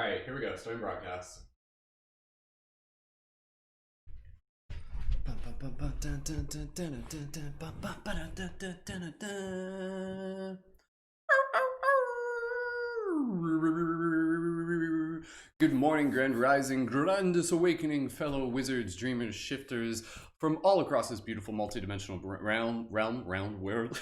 right, here we go. Starting broadcast. Good morning, Grand Rising, Grandest Awakening, fellow wizards, dreamers, shifters from all across this beautiful multidimensional round world.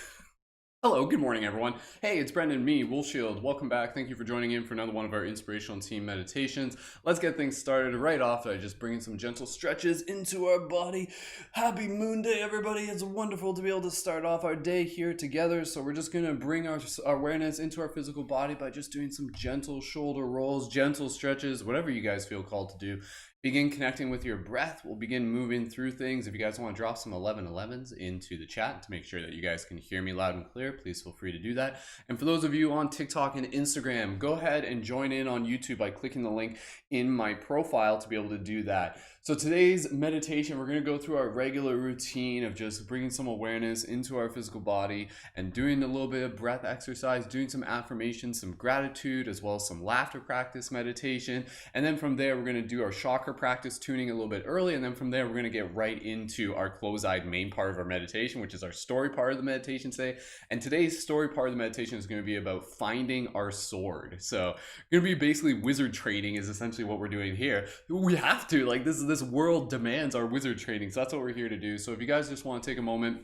Hello, good morning, everyone. Hey, it's Brendan, me, Wolfshield. Welcome back. Thank you for joining in for another one of our inspirational team meditations. Let's get things started right off by just bringing some gentle stretches into our body. Happy Moon Day, everybody. It's wonderful to be able to start off our day here together. So we're just going to bring our awareness into our physical body by just doing some gentle shoulder rolls, gentle stretches, whatever you guys feel called to do. Begin connecting with your breath. We'll begin moving through things. If you guys want to drop some 1111s into the chat to make sure that you guys can hear me loud and clear, please feel free to do that. And for those of you on TikTok and Instagram, go ahead and join in on YouTube by clicking the link in my profile to be able to do that. So today's meditation, we're going to go through our regular routine of just bringing some awareness into our physical body and doing a little bit of breath exercise, doing some affirmations, some gratitude, as well as some laughter practice meditation. And then from there, we're going to do our chakra practice tuning a little bit early. And then from there, we're going to get right into our close-eyed main part of our meditation, which is our story part of the meditation today. And today's story part of the meditation is going to be about finding our sword. So going to be basically wizard training is essentially what we're doing here. We have to, like, this world demands our wizard training. So that's what we're here to do. So if you guys just want to take a moment,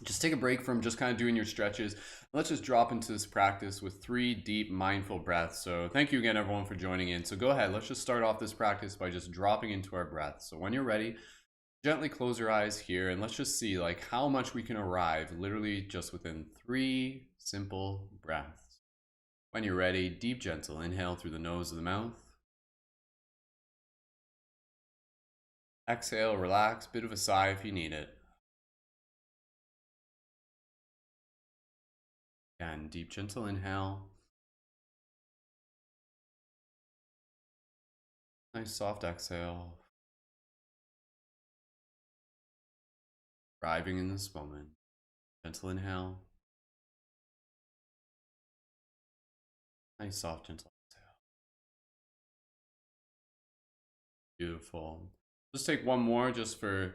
just take a break from just kind of doing your stretches. Let's just drop into this practice with 3 deep mindful breaths. So thank you again, everyone, for joining in. So go ahead. Let's just start off this practice by just dropping into our breath. So when you're ready, gently close your eyes here and let's just see like how much we can arrive literally just within 3 simple breaths. When you're ready, deep, gentle inhale through the nose or the mouth. Exhale, relax, bit of a sigh if you need it. And deep, gentle inhale. Nice soft exhale. Arriving in this moment. Gentle inhale. Nice soft, gentle exhale. Beautiful. Just take one more just for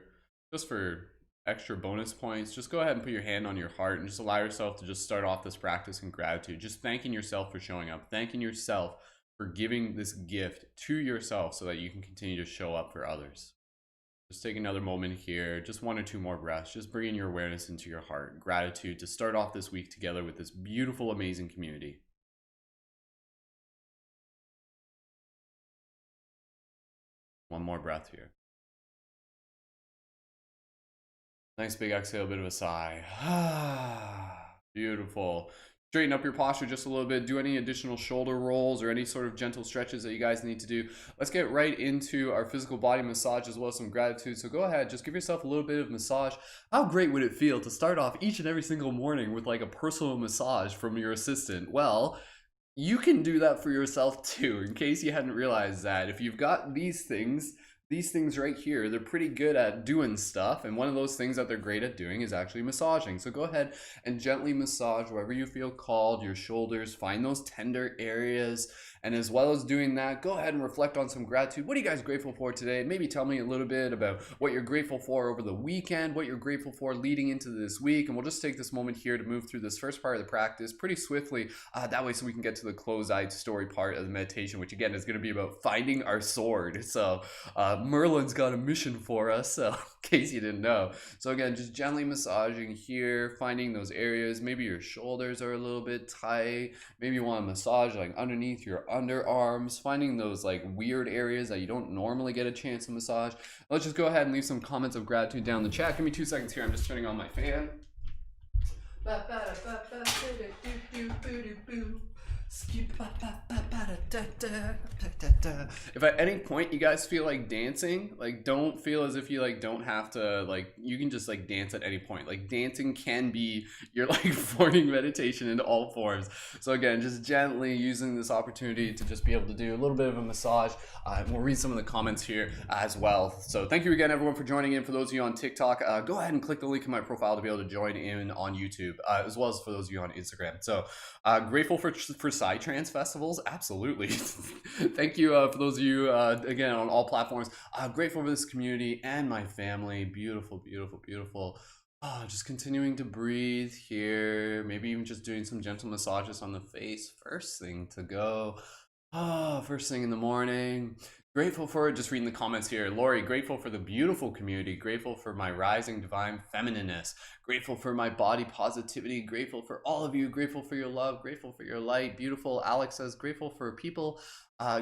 extra bonus points. Just go ahead and put your hand on your heart and just allow yourself to just start off this practice in gratitude. Just thanking yourself for showing up, thanking yourself for giving this gift to yourself so that you can continue to show up for others. Just take another moment here, just 1 or 2 more breaths, just bringing your awareness into your heart. Gratitude to start off this week together with this beautiful, amazing community. One more breath here. Nice big exhale, a bit of a sigh. Beautiful. Straighten up your posture just a little bit. Do any additional shoulder rolls or any sort of gentle stretches that you guys need to do. Let's get right into our physical body massage as well as some gratitude. So go ahead, just give yourself a little bit of massage. How great would it feel to start off each and every single morning with like a personal massage from your assistant? Well, you can do that for yourself too, in case you hadn't realized that. If you've got these things right here, they're pretty good at doing stuff. And one of those things that they're great at doing is actually massaging. So go ahead and gently massage wherever you feel called, your shoulders, find those tender areas. And as well as doing that, go ahead and reflect on some gratitude. What are you guys grateful for today? Maybe tell me a little bit about what you're grateful for over the weekend, what you're grateful for leading into this week. And we'll just take this moment here to move through this first part of the practice pretty swiftly. That way so we can get to the close-eyed story part of the meditation, which again is going to be about finding our sword. So Merlin's got a mission for us, so in case you didn't know. So again, just gently massaging here, finding those areas. Maybe your shoulders are a little bit tight. Maybe you want to massage like underneath your underarms, finding those like weird areas that you don't normally get a chance to massage. Let's just go ahead and leave some comments of gratitude down in the chat. Give me 2 seconds here. I'm just turning on my fan. If at any point you guys feel like dancing, like don't feel as if you like don't have to, like you can just like dance at any point. Like dancing can be your like morning meditation in all forms. So again, just gently using this opportunity to just be able to do a little bit of a massage. We'll read some of the comments here as well. So thank you again everyone for joining in. For those of you on TikTok, go ahead and click the link in my profile to be able to join in on YouTube, as well as for those of you on Instagram. So grateful for Psytrance festivals, absolutely. absolutely. Thank you for those of you, again, on all platforms. Grateful for this community and my family. Beautiful, beautiful, beautiful. Just continuing to breathe here. Maybe even just doing some gentle massages on the face. First thing to go. First thing in the morning. Grateful for just reading the comments here. Lori, grateful for the beautiful community. Grateful for my rising divine feminineness. Grateful for my body positivity. Grateful for all of you. Grateful for your love. Grateful for your light. Beautiful. Alex says, grateful for people.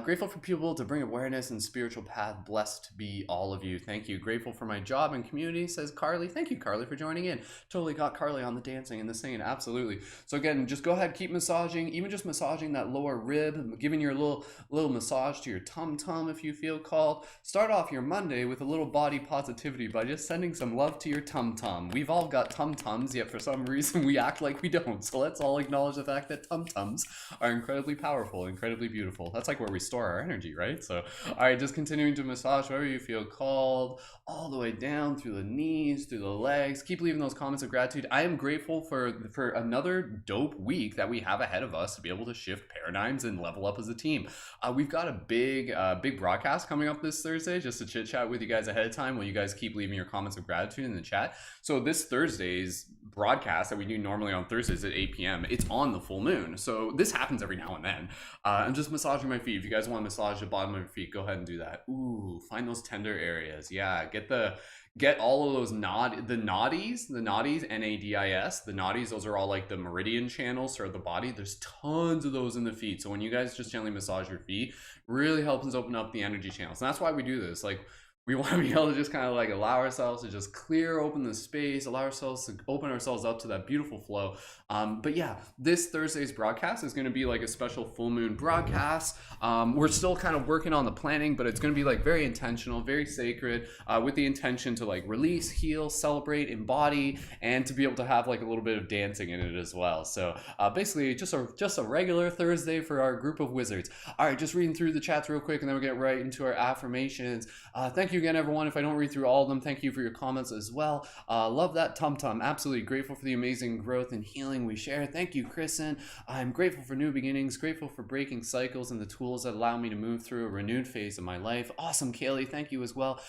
Grateful for people to bring awareness and spiritual path. Blessed to be all of you. Thank you. Grateful for my job and community, says Carly. Thank you, Carly, for joining in. Totally got Carly on the dancing and the singing. Absolutely. So again, just go ahead, keep massaging, even just massaging that lower rib, giving your little massage to your tum-tum if you feel called. Start off your Monday with a little body positivity by just sending some love to your tum-tum. We've all got tum-tums, yet for some reason we act like we don't. So let's all acknowledge the fact that tum-tums are incredibly powerful, incredibly beautiful. That's like where we store our energy, right? So, all right, just continuing to massage wherever you feel called, all the way down through the knees, through the legs. Keep leaving those comments of gratitude. I am grateful for another dope week that we have ahead of us to be able to shift paradigms and level up as a team. We've got a big broadcast coming up this Thursday, just to chit chat with you guys ahead of time while you guys keep leaving your comments of gratitude in the chat. So this Thursday's broadcast that we do normally on Thursdays at 8 p.m. it's on the full moon, so this happens every now and then. I'm just massaging my feet. If you guys want to massage the bottom of your feet, go ahead and do that. Ooh, find those tender areas. Yeah, get all of those the nadis, NADIS, the nadis. Those are all like the meridian channels throughout the body. There's tons of those in the feet. So when you guys just gently massage your feet, really helps us open up the energy channels. And that's why we do this. Like, we want to be able to just kind of like allow ourselves to just clear open the space, allow ourselves to open ourselves up to that beautiful flow. But yeah, this Thursday's broadcast is going to be like a special full moon broadcast. We're still kind of working on the planning, but it's going to be like very intentional, very sacred, with the intention to like release, heal, celebrate, embody, and to be able to have like a little bit of dancing in it as well. So basically just a regular Thursday for our group of wizards. All right, just reading through the chats real quick and then we'll get right into our affirmations. Thank you again, everyone. If I don't read through all of them, thank you for your comments as well. Love that tum-tum. Absolutely grateful for the amazing growth and healing we share. Thank you, Kristen. I'm grateful for new beginnings, grateful for breaking cycles and the tools that allow me to move through a renewed phase of my life. Awesome, Kaylee. Thank you as well.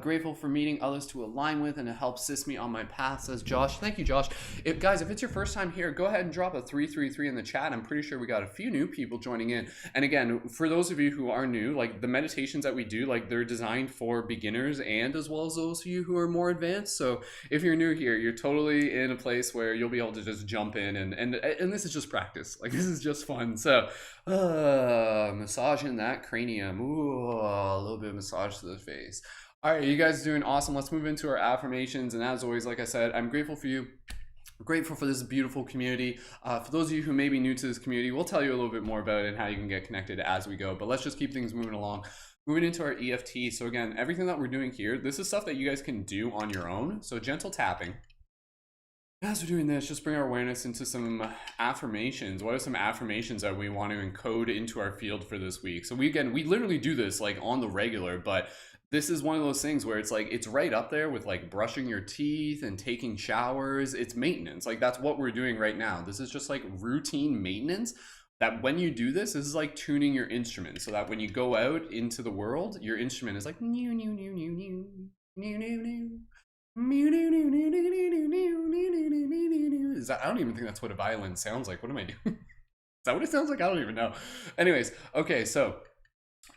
Grateful for meeting others to align with and to help assist me on my path, says Josh. Thank you, Josh. Guys, if it's your first time here, go ahead and drop a 333 in the chat. I'm pretty sure we got a few new people joining in. And again, for those of you who are new, like the meditations that we do, like they're designed for beginners and as well as those of you who are more advanced. So if you're new here, you're totally in a place where you'll be able to just jump in and this is just practice. Like, this is just fun. So massaging that cranium. Ooh, a little bit of massage to the face. All right, you guys are doing awesome. Let's move into our affirmations. And as always, like I said, I'm grateful for you. Grateful for this beautiful community. For those of you who may be new to this community, we'll tell you a little bit more about it and how you can get connected as we go. But let's just keep things moving along. Moving into our EFT. So again, everything that we're doing here, this is stuff that you guys can do on your own. So gentle tapping. As we're doing this, just bring our awareness into some affirmations. What are some affirmations that we want to encode into our field for this week? So we literally do this like on the regular, but this is one of those things where it's like, it's right up there with like brushing your teeth and taking showers. It's maintenance. Like, that's what we're doing right now. This is just like routine maintenance. That when you do this, this is like tuning your instrument so that when you go out into the world, your instrument is like new new new new new new new new. Is that, I don't even think that's what a violin sounds like. What am I doing? Is that what it sounds like? I don't even know. Anyways, okay, so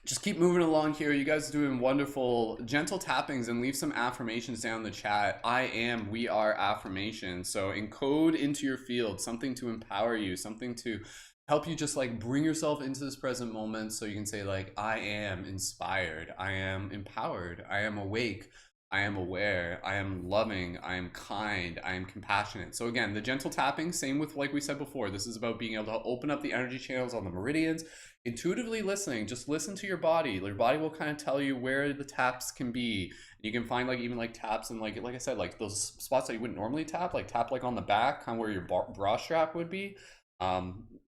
just keep moving along here. You guys are doing wonderful. Gentle tappings, and leave some affirmations down in the chat. I am, we are affirmations. So encode into your field something to empower you, something to help you just like bring yourself into this present moment. So you can say like, I am inspired, I am empowered, I am awake, I am aware, I am loving, I am kind, I am compassionate. So again, the gentle tapping, same with like we said before, this is about being able to open up the energy channels on the meridians, intuitively listening. Just listen to your body. Your body will kind of tell you where the taps can be. You can find like even like taps and like I said, like those spots that you wouldn't normally tap like on the back, kind of where your bra strap would be.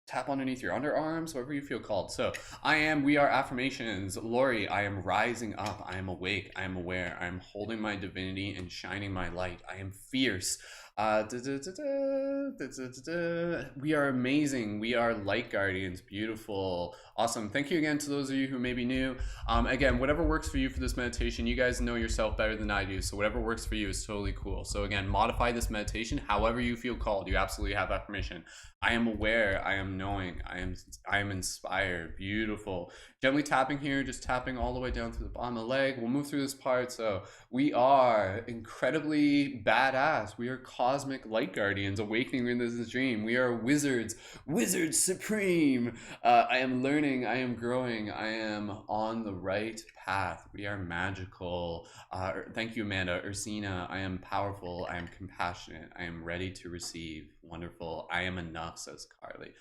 Tap underneath your underarms, wherever you feel called. So I am, we are affirmations. Lori, I am rising up. I am awake. I am aware. I am holding my divinity and shining my light. I am fierce. We are amazing. We are light guardians. Beautiful. Awesome. Thank you again to those of you who may be new. Again, whatever works for you for this meditation, you guys know yourself better than I do. So whatever works for you is totally cool. So again, modify this meditation however you feel called. You absolutely have affirmation. I am aware. I am knowing. I am inspired. Beautiful. Gently tapping here, just tapping all the way down to the bottom of the leg. We'll move through this part. So we are incredibly badass. We are cosmic light guardians awakening in this dream. We are wizards, wizards supreme. I am learning. I am growing. I am on the right path. We are magical. Thank you, Amanda. Ursina, I am powerful. I am compassionate. I am ready to receive. Wonderful. I am enough, says Carly.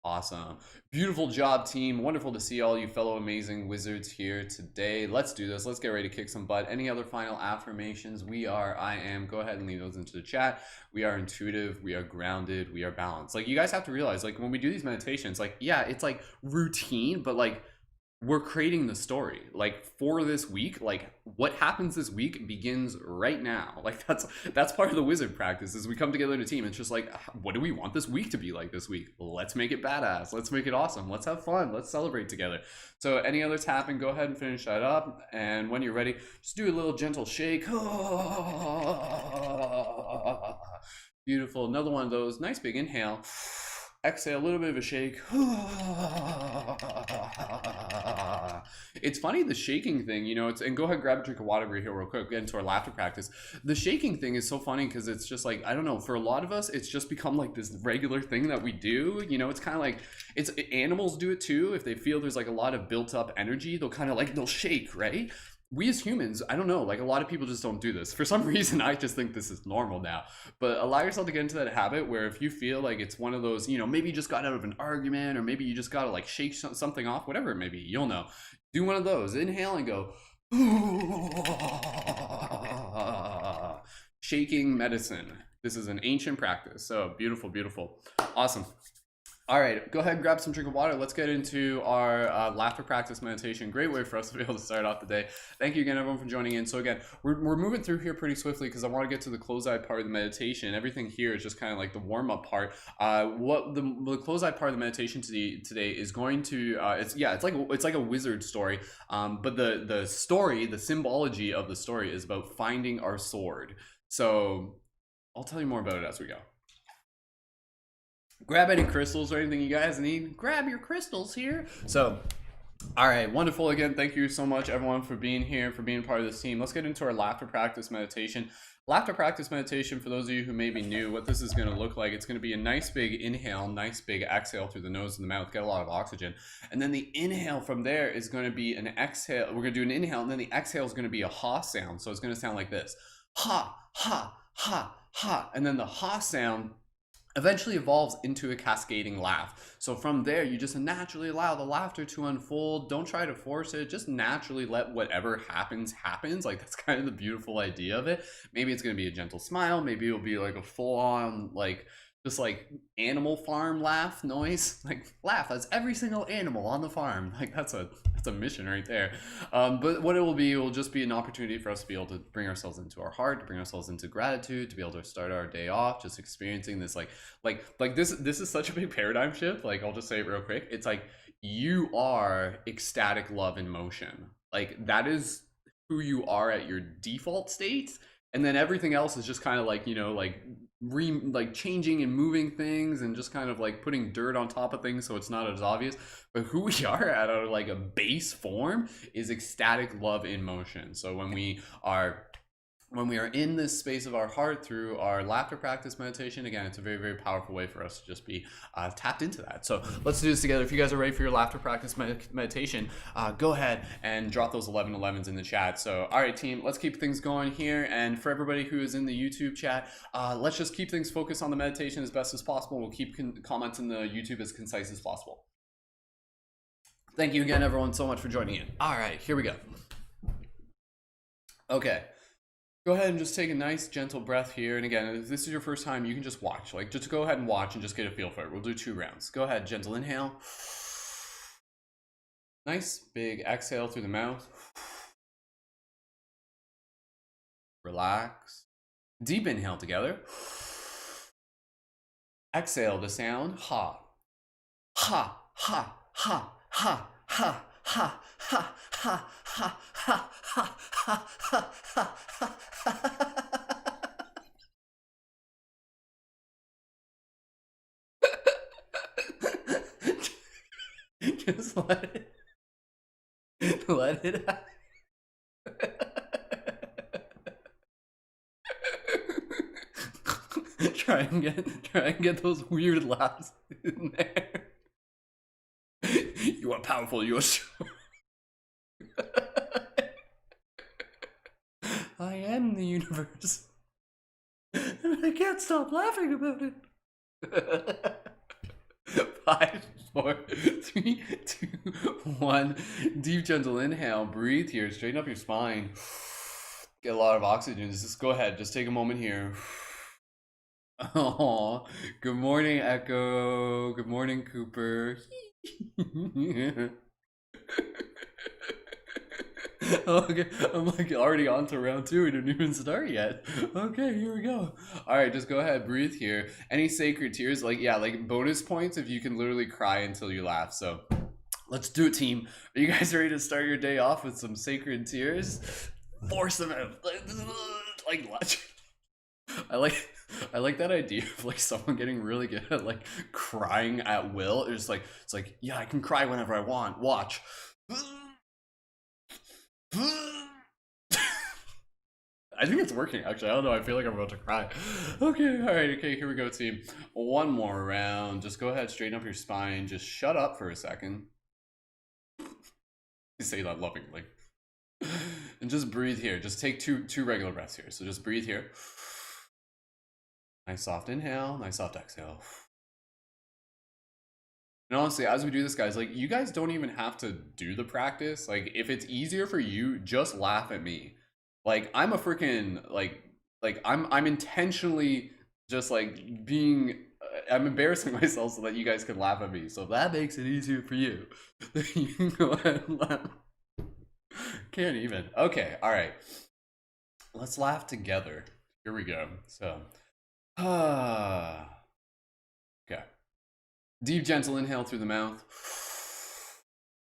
Awesome. Beautiful job, team. Wonderful to see all you fellow amazing wizards here today. Let's do this. Let's get ready to kick some butt. Any other final affirmations? We are, I am. Go ahead and leave those into the chat. We are intuitive. We are grounded. We are balanced. Like, you guys have to realize, like, when we do these meditations, like, yeah, it's like routine, but like, we're creating the story. Like, for this week, like, what happens this week begins right now. Like, that's part of the wizard practice, is we come together in a team. It's just like, what do we want this week to be like this week? Let's make it badass. Let's make it awesome. Let's have fun. Let's celebrate together. So any other tapping, go ahead and finish that up. And when you're ready, just do a little gentle shake. Beautiful. Another one of those. Nice big inhale. Exhale, a little bit of a shake. It's funny, the shaking thing, you know, and go ahead, grab a drink of water here real quick, get into our laughter practice. The shaking thing is so funny because it's just like, I don't know, for a lot of us, it's just become like this regular thing that we do. You know, it's kind of like, animals do it too. If they feel there's like a lot of built up energy, they'll shake, right? We as humans, I don't know, like a lot of people just don't do this. For some reason, I just think this is normal now. But allow yourself to get into that habit where if you feel like it's one of those, you know, maybe you just got out of an argument, or maybe you just got to like shake something off, whatever it may be, you'll know. Do one of those. Inhale and go. Shaking medicine. This is an ancient practice. So beautiful, beautiful. Awesome. All right, go ahead and grab some drink of water. Let's get into our laughter practice meditation. Great way for us to be able to start off the day. Thank you again, everyone, for joining in. So again, we're moving through here pretty swiftly because I want to get to the close-eye part of the meditation. Everything here is just kind of like the warm-up part. What the close-eye part of the meditation today is going to, it's like a wizard story. But the story, the symbology of the story is about finding our sword. So I'll tell you more about it as we go. Grab any crystals or anything you guys need. Grab your crystals here. So, all right, wonderful. Again, thank you so much, everyone, for being here, for being part of this team. Let's get into our laughter practice meditation. Laughter practice meditation, for those of you who may be new, what this is going to look like, it's going to be a nice big inhale, nice big exhale through the nose and the mouth, get a lot of oxygen. And then the inhale from there is going to be an exhale. We're going to do an inhale, and then the exhale is going to be a ha sound. So it's going to sound like this. Ha, ha, ha, ha. And then the ha sound eventually evolves into a cascading laugh. So from there, you just naturally allow the laughter to unfold. Don't try to force it. Just naturally let whatever happens. Like, that's kind of the beautiful idea of it. Maybe it's going to be a gentle smile. Maybe it'll be like a full on, like, just like Animal Farm laugh noise. Like, laugh as every single animal on the farm. Like, that's a mission right there. But what it will just be an opportunity for us to be able to bring ourselves into our heart, to bring ourselves into gratitude, to be able to start our day off just experiencing this like this is such a big paradigm shift. Like, I'll just say it real quick. It's like, you are ecstatic love in motion. Like, that is who you are at your default state. And then everything else is just kind of like, you know, like changing and moving things and just kind of like putting dirt on top of things so it's not as obvious. But who we are at our like a base form is ecstatic love in motion. So when we are in this space of our heart through our laughter practice meditation, again, it's a very, very powerful way for us to just be tapped into that. So let's do this together. If you guys are ready for your laughter practice meditation, go ahead and drop those 1111s in the chat. So, all right, team, let's keep things going here. And for everybody who is in the YouTube chat, let's just keep things focused on the meditation as best as possible. We'll keep comments in the YouTube as concise as possible. Thank you again, everyone, so much for joining in. All right, here we go. Okay. Go ahead and just take a nice gentle breath here. And again, if this is your first time, you can just watch. Like, just go ahead and watch and just get a feel for it. We'll do 2 rounds. Go ahead, gentle inhale. Nice big exhale through the mouth. Relax. Deep inhale together. Exhale the sound ha. Ha, ha, ha, ha, ha, ha, ha, ha, ha, ha, ha, ha, ha, ha, ha. Just let it out. try and get those weird laughs in there. You are powerful, you are strong. I am the universe. And I can't stop laughing about it. 5, 4, 3, 2, 1. Deep, gentle inhale. Breathe here. Straighten up your spine. Get a lot of oxygen. Just go ahead. Just take a moment here. Oh, good morning, Echo. Good morning, Cooper. Okay, I'm like already on to round 2. We didn't even start yet. Okay, here we go. All right, just go ahead, breathe here. Any sacred tears, like, yeah, like bonus points if you can literally cry until you laugh. So let's do it, team. Are you guys ready to start your day off with some sacred tears? Force them out. Like I like that idea of like someone getting really good at like crying at will. It's like, yeah, I can cry whenever I want. Watch. I think it's working, actually. I don't know. I feel like I'm about to cry. Okay, all right. Okay, here we go, team. One more round. Just go ahead, straighten up your spine. Just shut up for a second. Say that lovingly. And just breathe here. Just take two regular breaths here. So just breathe here. Nice soft inhale, nice soft exhale. And honestly, as we do this, guys, like, you guys don't even have to do the practice. Like, if it's easier for you, just laugh at me. Like, I'm a freaking like I'm intentionally just like being I'm embarrassing myself so that you guys can laugh at me. So if that makes it easier for you, then you can go ahead and laugh. Can't even. Okay, all right. Let's laugh together. Here we go. So, okay. Deep, gentle inhale through the mouth.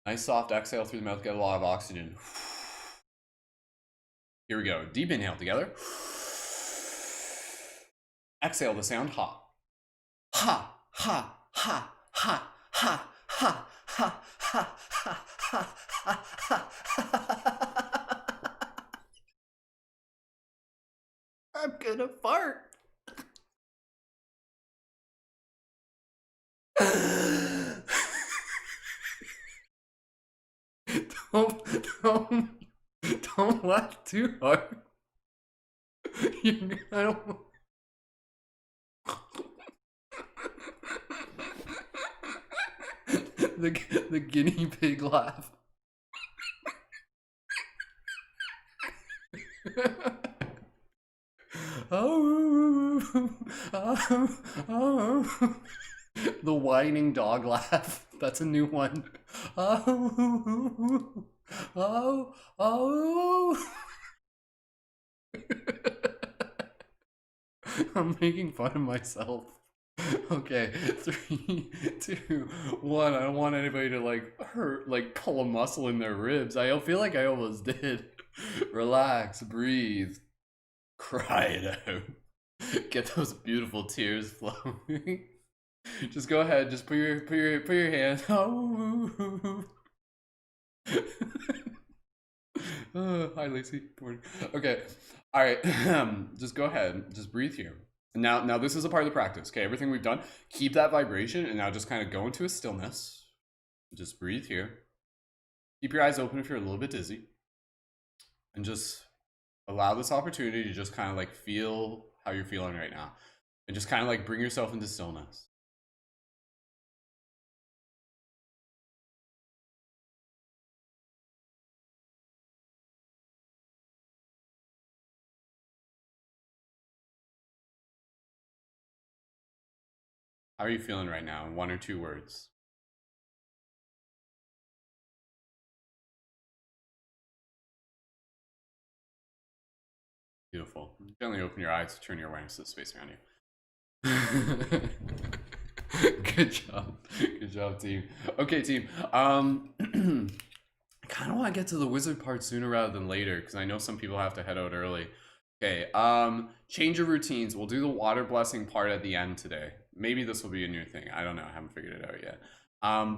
Nice soft exhale through the mouth. Get a lot of oxygen. Here we go. Deep inhale together. Exhale the sound ha. Ha, ha, ha, ha, ha, ha, ha, ha, ha, ha, ha, ha. I'm gonna fart. Don't laugh too hard. I don't. The guinea pig laugh. The whining dog laugh. That's a new one. I'm making fun of myself. Okay, 3, 2, 1. I don't want anybody to like hurt, like pull a muscle in their ribs. I feel like I almost did. Relax, breathe, cry it out. Get those beautiful tears flowing. Just go ahead. Just put your hand. Hi, Lacey. Okay. All right. Just go ahead. Just breathe here. Now this is a part of the practice. Okay. Everything we've done, keep that vibration, and now just kind of go into a stillness. Just breathe here. Keep your eyes open if you're a little bit dizzy, and just allow this opportunity to just kind of like feel how you're feeling right now, and just kind of like bring yourself into stillness. How are you feeling right now in 1 or 2 words? Beautiful. Gently open your eyes to turn your awareness to the space around you. Good job. Good job, team. Okay, team. I kind of want to get to the wizard part sooner rather than later because I know some people have to head out early. Okay, change your routines. We'll do the water blessing part at the end today. Maybe this will be a new thing. I don't know. I haven't figured it out yet.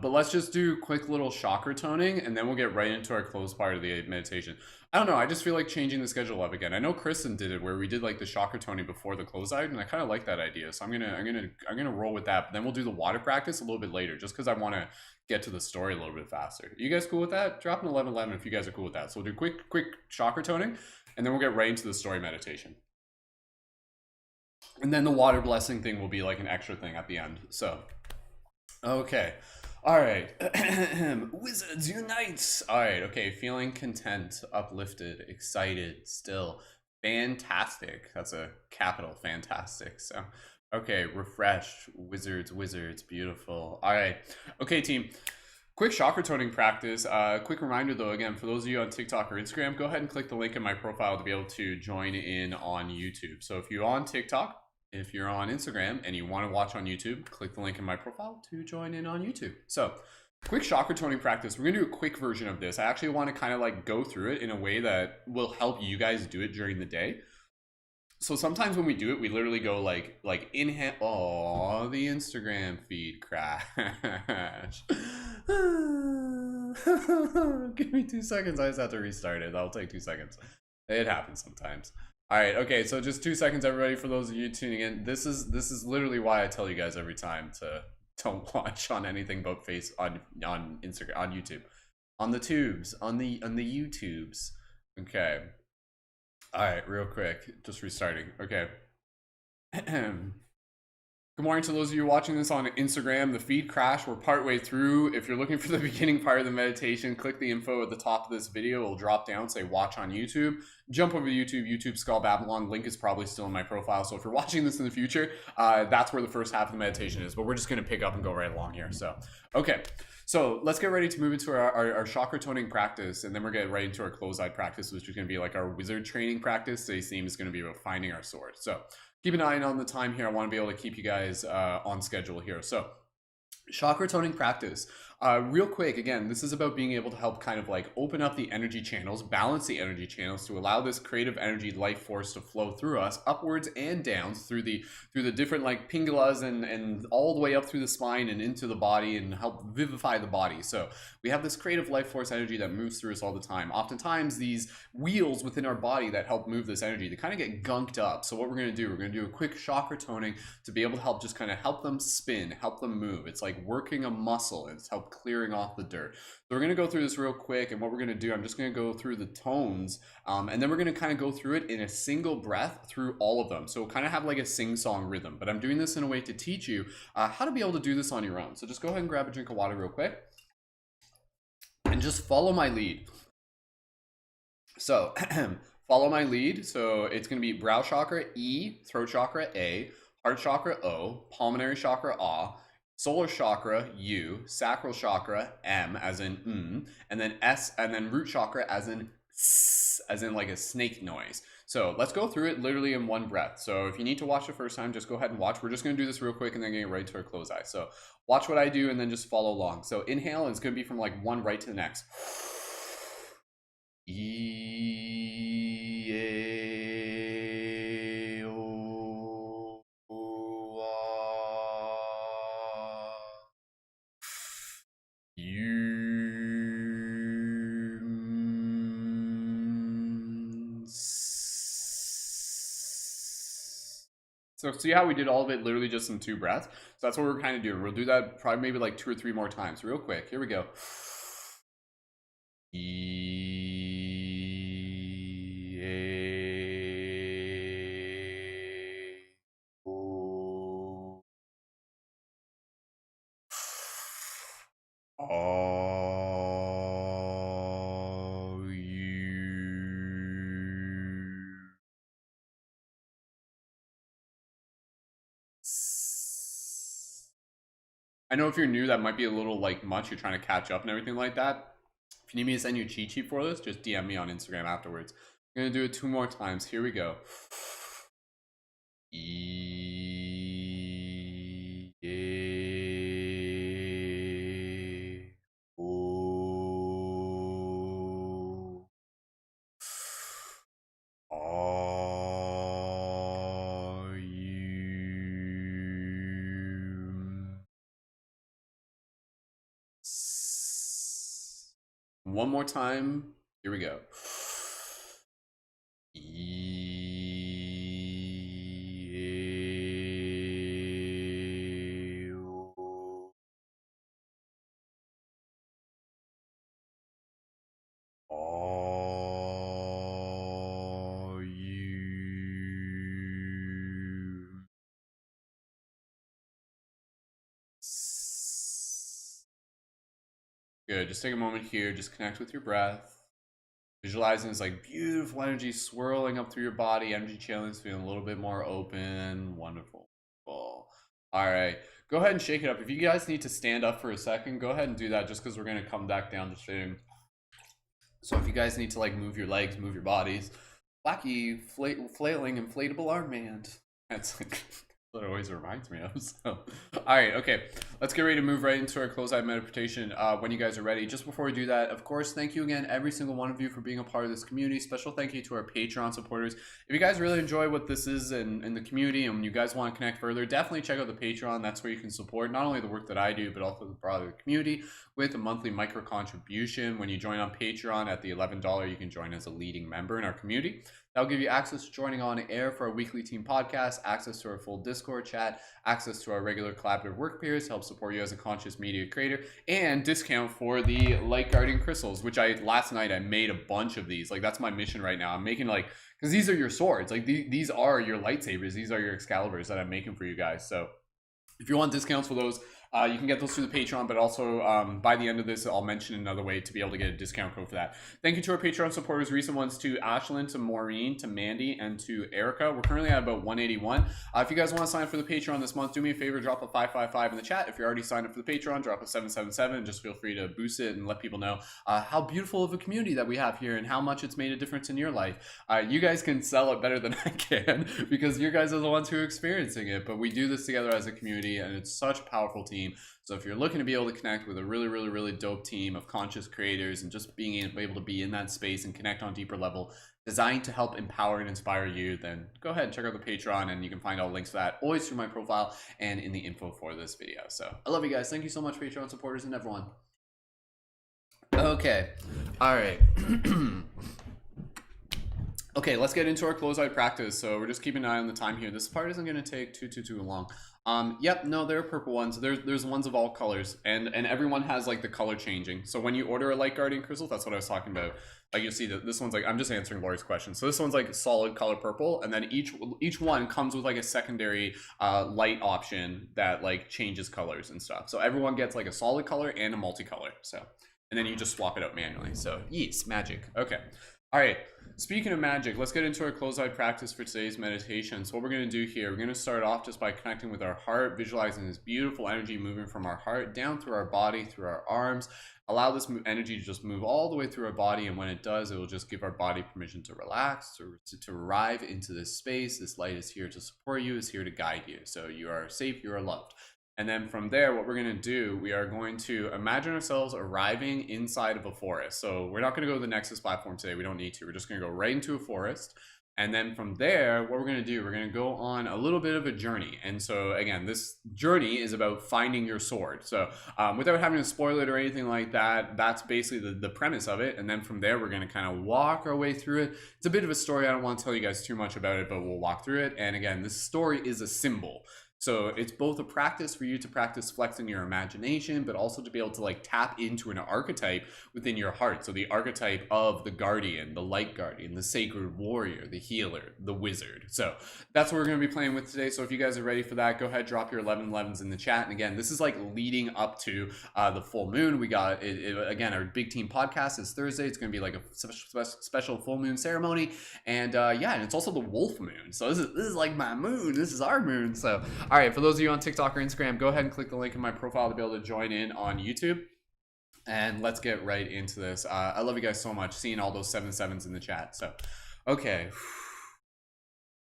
But let's just do quick little chakra toning and then we'll get right into our close part of the meditation. I don't know. I just feel like changing the schedule up again. I know Kristen did it where we did like the chakra toning before the close out, and I kind of like that idea. So I'm gonna roll with that. But then we'll do the water practice a little bit later, just because I want to get to the story a little bit faster. You guys cool with that? Drop an 11 if you guys are cool with that. So we'll do quick chakra toning, and then we'll get right into the story meditation. And then the water blessing thing will be like an extra thing at the end. So, okay. All right. Wizards unite. All right. Okay. Feeling content, uplifted, excited, still. Fantastic. That's a capital fantastic. So, okay. Refreshed. Wizards. Beautiful. All right. Okay, team. Quick chakra toning practice. Quick reminder though, again, for those of you on TikTok or Instagram, go ahead and click the link in my profile to be able to join in on YouTube. So if you're on TikTok, if you're on Instagram and you want to watch on YouTube, click the link in my profile to join in on YouTube. So quick chakra toning practice. We're going to do a quick version of this. I actually want to kind of like go through it in a way that will help you guys do it during the day. So sometimes when we do it, we literally go like inhale. Oh, the Instagram feed crash. Give me 2 seconds. I just have to restart it. That'll take 2 seconds. It happens sometimes. All right. Okay. So just 2 seconds, everybody. For those of you tuning in, this is literally why I tell you guys every time to don't watch on anything but on Instagram, on YouTube, on the tubes, on the YouTubes. Okay. All right, real quick, just restarting. Okay. Good morning to those of you watching this on Instagram. The feed crashed. We're partway through. If you're looking for the beginning part of the meditation, click the info at the top of this video. It'll drop down, say watch on YouTube. Jump over to YouTube, Skull Babylon. Link is probably still in my profile. So if you're watching this in the future, that's where the first half of the meditation is. But we're just going to pick up and go right along here. So, okay. So let's get ready to move into our chakra toning practice, and then we're getting right into our close-eye practice, which is going to be like our wizard training practice. Today's theme is going to be about finding our sword. So keep an eye on the time here. I want to be able to keep you guys on schedule here. So chakra toning practice. Real quick, again, this is about being able to help kind of like open up the energy channels, balance the energy channels to allow this creative energy life force to flow through us upwards and downs through the different like pingalas and all the way up through the spine and into the body and help vivify the body. So we have this creative life force energy that moves through us all the time. Oftentimes these wheels within our body that help move this energy, they kind of get gunked up. So what we're going to do, we're going to do a quick chakra toning to be able to help just kind of help them spin, help them move. It's like working a muscle. It's help clearing off the dirt. So we're going to go through this real quick, and what we're going to do, I'm just going to go through the tones, and then we're going to kind of go through it in a single breath through all of them. So we'll kind of have like a sing-song rhythm, but I'm doing this in a way to teach you how to be able to do this on your own. So just go ahead and grab a drink of water real quick and just follow my lead. So follow my lead. So it's going to be brow chakra E, throat chakra A, heart chakra O, pulmonary chakra A, solar chakra U, sacral chakra M as in and then S, and then root chakra as in S, as in like a snake noise. So let's go through it literally in one breath. So if you need to watch the first time, just go ahead and watch. We're just going to do this real quick and then get right to our close eye. So watch what I do and then just follow along. So inhale, and it's going to be from like one right to the next. E, A, O, O, A, U, So see how we did all of it literally just in 2 breaths? So that's what we're kind of doing. We'll do that probably maybe like 2 or 3 more times. Real quick. Here we go. E, A, O, O, U, S. I know if you're new, that might be a little like much. You're trying to catch up and everything like that. If you need me to send you a cheat sheet for this, just DM me on Instagram afterwards. I'm going to do it 2 more times. Here we go. E, A, One more time. Here we go. Are you good? Just take a moment here. Just connect with your breath. Visualizing this like beautiful energy swirling up through your body. Energy channels feeling a little bit more open. Wonderful. All right. Go ahead and shake it up. If you guys need to stand up for a second, go ahead and do that just because we're going to come back down to sitting. So if you guys need to like move your legs, move your bodies, wacky flailing inflatable arm man. That's like what it always reminds me of. So, all right, okay, let's get ready to move right into our close-eye meditation when you guys are ready. Just before we do that, of course, thank you again, every single one of you, for being a part of this community. Special thank you to our Patreon supporters. If you guys really enjoy what this is in the community and you guys want to connect further, definitely check out the Patreon. That's where you can support not only the work that I do, but also the broader community with a monthly micro contribution. When you join on Patreon at the $11, you can join as a leading member in our community. That'll give you access to joining on air for our weekly team podcast, access to our full Discord chat, access to our regular collaborative work peers, help support you as a conscious media creator, and discount for the light guardian crystals, which last night I made a bunch of these. Like, that's my mission right now. I'm making like, because these are your swords. Like these are your lightsabers. These are your Excaliburs that I'm making for you guys. So if you want discounts for those, you can get those through the Patreon, but also by the end of this, I'll mention another way to be able to get a discount code for that. Thank you to our Patreon supporters, recent ones to Ashlyn, to Maureen, to Mandy, and to Erica. We're currently at about 181. If you guys want to sign up for the Patreon this month, do me a favor, drop a 555 in the chat. If you're already signed up for the Patreon, drop a 777, and just feel free to boost it and let people know how beautiful of a community that we have here and how much it's made a difference in your life. You guys can sell it better than I can because you guys are the ones who are experiencing it, but we do this together as a community, and it's such a powerful team. So if you're looking to be able to connect with a really dope team of conscious creators and just being able to be in that space and connect on a deeper level, designed to help empower and inspire you, then go ahead and check out the Patreon, and you can find all links for that always through my profile and in the info for this video. So I love you guys. Thank you so much, Patreon supporters and everyone. Okay. All right. Okay, let's get into our close-eye practice. So we're just keeping an eye on the time here. This part isn't going to take too long. Yep, no, there are purple ones. There's ones of all colors, and everyone has like the color changing. So when you order a light guardian crystal, that's what I was talking about. Like, you'll see that this one's like, I'm just answering Lori's question. So this one's like solid color purple, and then each one comes with like a secondary light option that like changes colors and stuff. So everyone gets like a solid color and a multicolor. So, and then you just swap it out manually. So yes, magic. Okay. All right, speaking of magic, let's get into our close-eye practice for today's meditation. So what we're going to do here, we're going to start off just by connecting with our heart, visualizing this beautiful energy moving from our heart down through our body, through our arms. Allow this energy to just move all the way through our body, and when it does, it will just give our body permission to relax, to arrive into this space. This light is here to support you, is here to guide you. So you are safe, you are loved. And then from there, what we're going to do, we are going to imagine ourselves arriving inside of a forest. So we're not going to go to the Nexus platform today. We don't need to. We're just going to go right into a forest. And then from there, what we're going to do, we're going to go on a little bit of a journey. And so again, this journey is about finding your sword. So without having to spoil it or anything like that, that's basically the premise of it. And then from there, we're going to kind of walk our way through it. It's a bit of a story. I don't want to tell you guys too much about it, but we'll walk through it. And again, this story is a symbol. So it's both a practice for you to practice flexing your imagination, but also to be able to like tap into an archetype within your heart. So the archetype of the guardian, the light guardian, the sacred warrior, the healer, the wizard. So that's what we're going to be playing with today. So if you guys are ready for that, go ahead, drop your 1111s in the chat. And again, this is like leading up to the full moon. We got again, our big team podcast is Thursday. It's going to be like a special full moon ceremony. And yeah, and it's also the wolf moon. So this is like my moon. This is our moon. So all right, for those of you on TikTok or Instagram, go ahead and click the link in my profile to be able to join in on YouTube. And let's get right into this. I love you guys so much, seeing all those 7-7s in the chat. So, okay.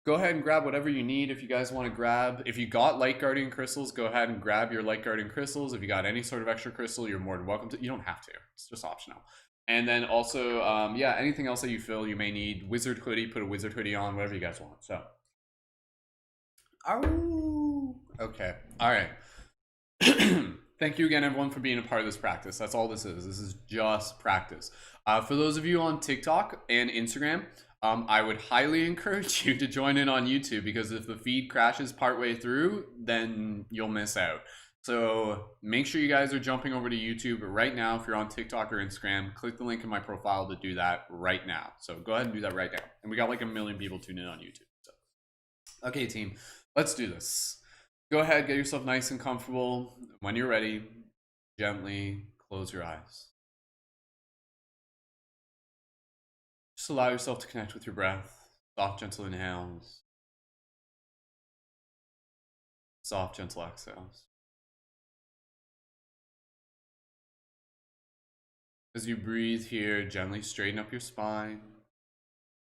Go ahead and grab whatever you need. If you guys want to grab, if you got light guardian crystals, go ahead and grab your light guardian crystals. If you got any sort of extra crystal, you're more than welcome to. You don't have to. It's just optional. And then also, yeah, anything else that you feel you may need. Wizard hoodie, put a wizard hoodie on, whatever you guys want. So, okay. All right. Thank you again, everyone, for being a part of this practice. That's all this is. This is just practice. For those of you on TikTok and Instagram, I would highly encourage you to join in on YouTube, because if the feed crashes partway through, then you'll miss out. So make sure you guys are jumping over to YouTube right now. If you're on TikTok or Instagram, click the link in my profile to do that right now. So go ahead and do that right now. And we got like 1 million people tuning in on YouTube. So. Okay, team, let's do this. Go ahead, get yourself nice and comfortable. When you're ready, gently close your eyes. Just allow yourself to connect with your breath. Soft, gentle inhales. Soft, gentle exhales. As you breathe here, gently straighten up your spine,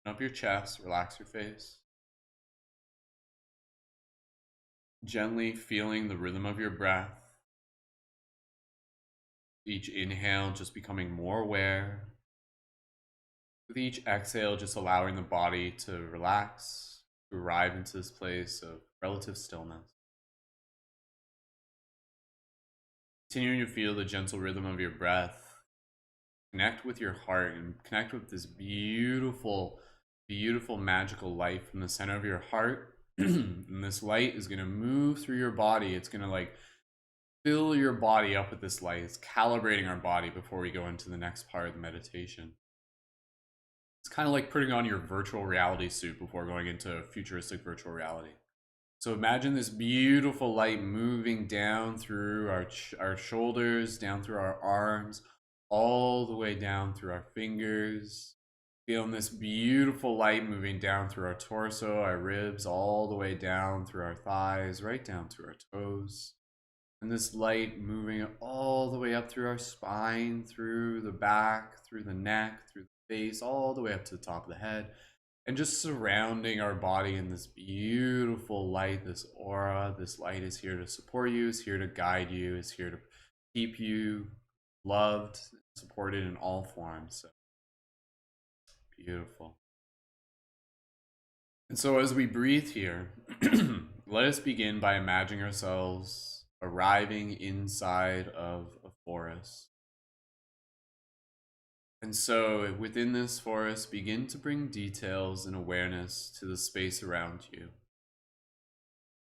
open up your chest, relax your face. Gently feeling the rhythm of your breath. Each inhale just becoming more aware. With each exhale, just allowing the body to relax, to arrive into this place of relative stillness. Continuing to feel the gentle rhythm of your breath. Connect with your heart and connect with this beautiful, beautiful, magical light from the center of your heart. And this light is going to move through your body. It's going to like fill your body up with this light. It's calibrating our body before we go into the next part of the meditation. It's kind of like putting on your virtual reality suit before going into futuristic virtual reality. So imagine this beautiful light moving down through our shoulders, down through our arms, all the way down through our fingers. Feeling this beautiful light moving down through our torso, our ribs, all the way down through our thighs, right down through our toes. And this light moving all the way up through our spine, through the back, through the neck, through the face, all the way up to the top of the head. And just surrounding our body in this beautiful light, this aura. This light is here to support you, is here to guide you, is here to keep you loved, supported in all forms. So, beautiful. And so as we breathe here, let us begin by imagining ourselves arriving inside of a forest. And so within this forest, begin to bring details and awareness to the space around you.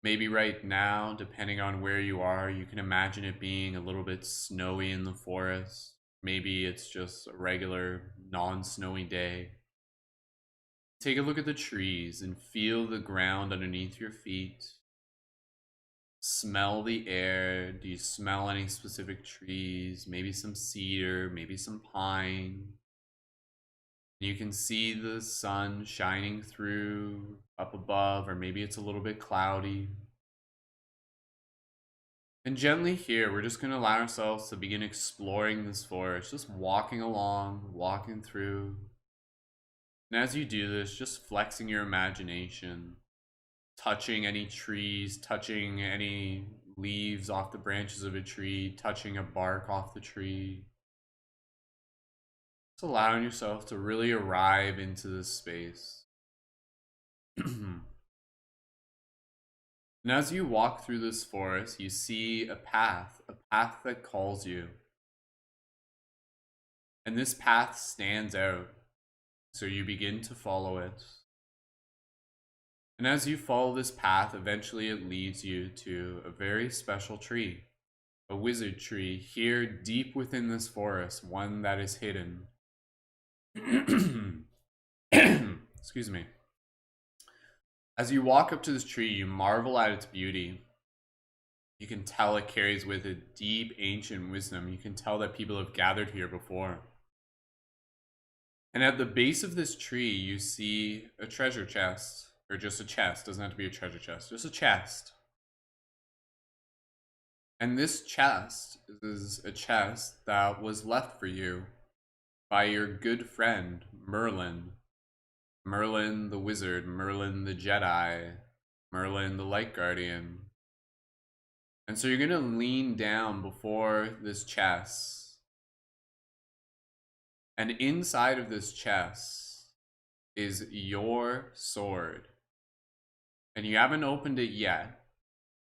Maybe right now, depending on where you are, you can imagine it being a little bit snowy in the forest. Maybe it's just a regular non-snowy day. Take a look at the trees and feel the ground underneath your feet. Smell the air. Do you smell any specific trees? Maybe some cedar, maybe some pine. You can see the sun shining through up above, or maybe it's a little bit cloudy. And gently here, we're just going to allow ourselves to begin exploring this forest, just walking along, walking through. And as you do this, just flexing your imagination, touching any trees, touching any leaves off the branches of a tree, touching a bark off the tree. Just allowing yourself to really arrive into this space. And as you walk through this forest, you see a path that calls you. And this path stands out, so you begin to follow it. And as you follow this path, eventually it leads you to a very special tree, a wizard tree here deep within this forest, one that is hidden. Excuse me. As you walk up to this tree, you marvel at its beauty. You can tell it carries with it deep ancient wisdom. You can tell that people have gathered here before. And at the base of this tree, you see a treasure chest, or just a chest. Doesn't have to be a treasure chest, just a chest. And this chest is a chest that was left for you by your good friend, Merlin. Merlin the wizard, Merlin the Jedi, Merlin the light guardian. And so you're going to lean down before this chest. And inside of this chest is your sword. And you haven't opened it yet,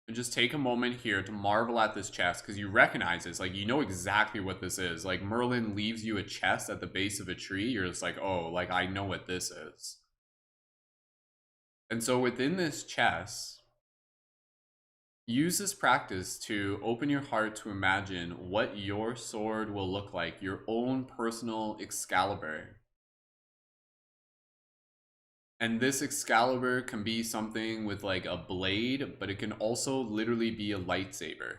And just take a moment here to marvel at this chest, because you recognize this. Like, you know exactly what this is. Like, Merlin leaves you a chest at the base of a tree. You're just like, oh, like, I know what this is. And so within this chest, use this practice to open your heart to imagine what your sword will look like, your own personal Excalibur. And this Excalibur can be something with like a blade, but it can also literally be a lightsaber.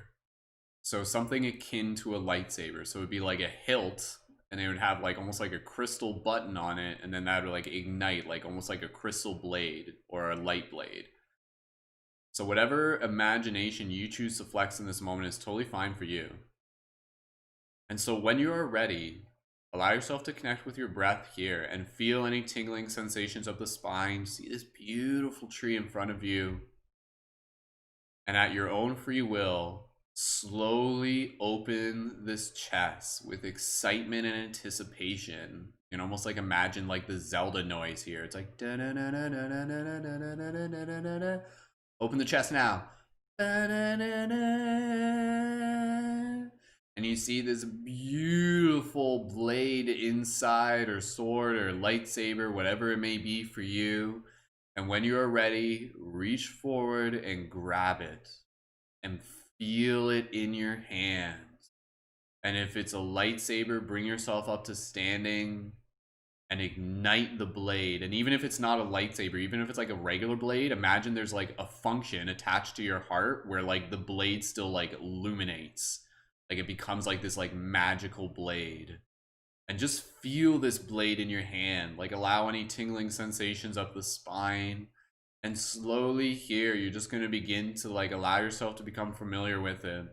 So something akin to a lightsaber. So it would be like a hilt, and it would have like almost like a crystal button on it, and then that would like ignite, like almost like a crystal blade or a light blade. So whatever imagination you choose to flex in this moment is totally fine for you. And so when you are ready, allow yourself to connect with your breath here and feel any tingling sensations of the spine. See this beautiful tree in front of you. And at your own free will, slowly open this chest with excitement and anticipation. You can almost like imagine like the Zelda noise here. It's like open the chest now. And you see this beautiful blade inside, or sword, or lightsaber, whatever it may be for you. And when you are ready, reach forward and grab it and feel it in your hands. And if it's a lightsaber, bring yourself up to standing and ignite the blade. And even if it's not a lightsaber, even if it's like a regular blade, imagine there's like a function attached to your heart where like the blade still like illuminates. Like it becomes like this like magical blade. And just feel this blade in your hand. Like allow any tingling sensations up the spine. And slowly here, you're just going to begin to like allow yourself to become familiar with it.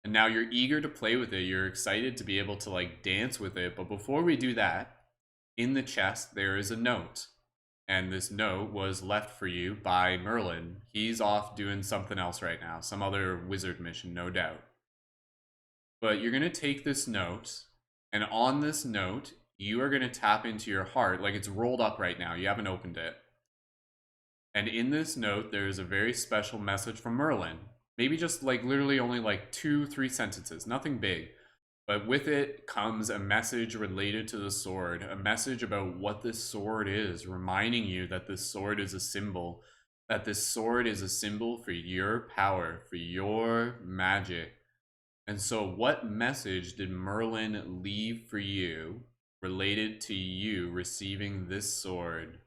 And now you're eager to play with it. You're excited to be able to like dance with it. But before we do that, in the chest, there is a note. And this note was left for you by Merlin. He's off doing something else right now. Some other wizard mission, no doubt. But you're going to take this note. And on this note, you are going to tap into your heart. Like it's rolled up right now. You haven't opened it. And in this note, there is a very special message from Merlin. Maybe just like literally only like 2-3 sentences, nothing big. But with it comes a message related to the sword, a message about what this sword is, reminding you that this sword is a symbol, that this sword is a symbol for your power, for your magic. And so what message did Merlin leave for you related to you receiving this sword?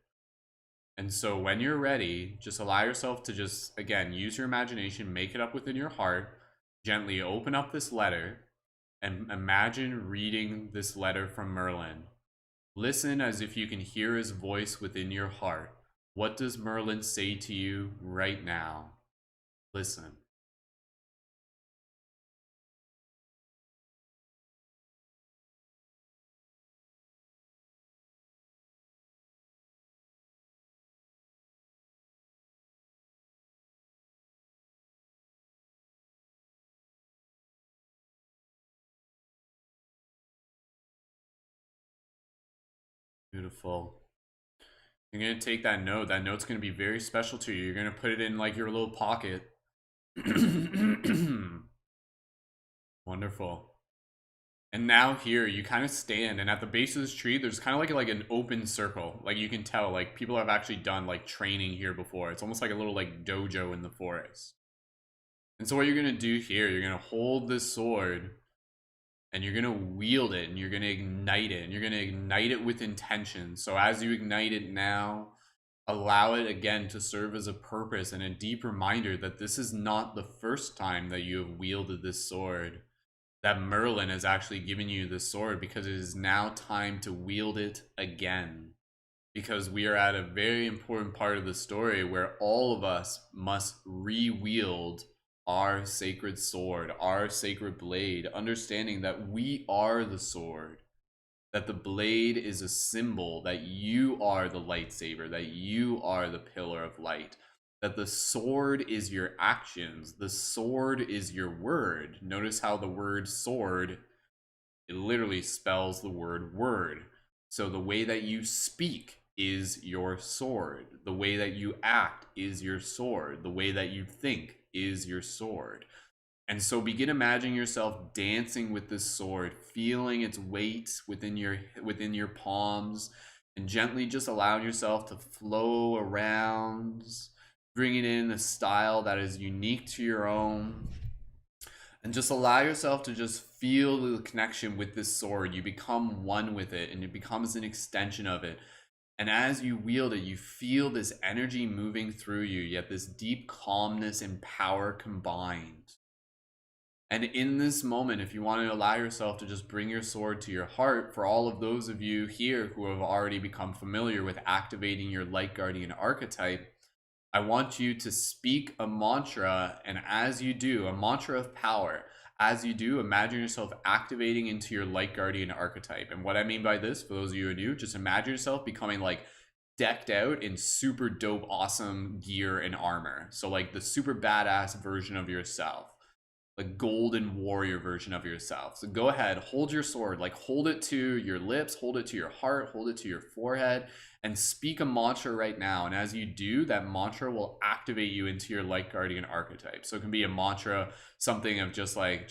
And so when you're ready, just allow yourself to just, again, use your imagination, make it up within your heart, gently open up this letter, and imagine reading this letter from Merlin. Listen as if you can hear his voice within your heart. What does Merlin say to you right now? Listen. Beautiful. You're going to take that note. That note's going to be very special to you. You're going to put it in like your little pocket. Wonderful. And now here you kind of stand, and at the base of this tree there's kind of like an open circle. Like you can tell like people have actually done like training here before. It's almost like a little like dojo in the forest. And so what you're going to do here, you're going to hold this sword and you're going to wield it, and you're going to ignite it, and you're going to ignite it with intention. So as you ignite it now, allow it again to serve as a purpose and a deep reminder that this is not the first time that you have wielded this sword, that Merlin has actually given you this sword, because it is now time to wield it again. Because we are at a very important part of the story where all of us must re-wield our sacred sword, our sacred blade, understanding that we are the sword, that the blade is a symbol, that you are the lightsaber, that you are the pillar of light, that the sword is your actions, the sword is your word. Notice how the word sword, it literally spells the word word. So the way that you speak is your sword. The way that you act is your sword. The way that you think is your sword. And so begin imagining yourself dancing with this sword, feeling its weight within your palms, and gently just allowing yourself to flow around, bringing in a style that is unique to your own. And just allow yourself to just feel the connection with this sword. You become one with it, and it becomes an extension of it. And as you wield it, you feel this energy moving through you, yet this deep calmness and power combined. And in this moment, if you want to allow yourself to just bring your sword to your heart, for all of those of you here who have already become familiar with activating your light guardian archetype, I want you to speak a mantra, and as you do, a mantra of power, as you do, imagine yourself activating into your light guardian archetype. And what I mean by this, for those of you who do, just imagine yourself becoming like decked out in super dope, awesome gear and armor. So like the super badass version of yourself, the golden warrior version of yourself. So go ahead, hold your sword, like hold it to your lips, hold it to your heart, hold it to your forehead, and speak a mantra right now. And as you do, that mantra will activate you into your light guardian archetype. So it can be a mantra, something of just like,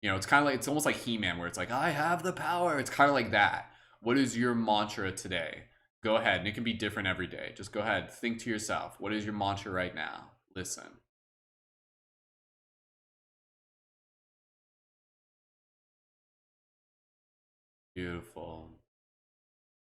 you know, it's kind of like, it's almost like He-Man, where it's like, I have the power. It's kind of like that. What is your mantra today? Go ahead, and it can be different every day. Just go ahead, think to yourself, what is your mantra right now? Listen. Beautiful.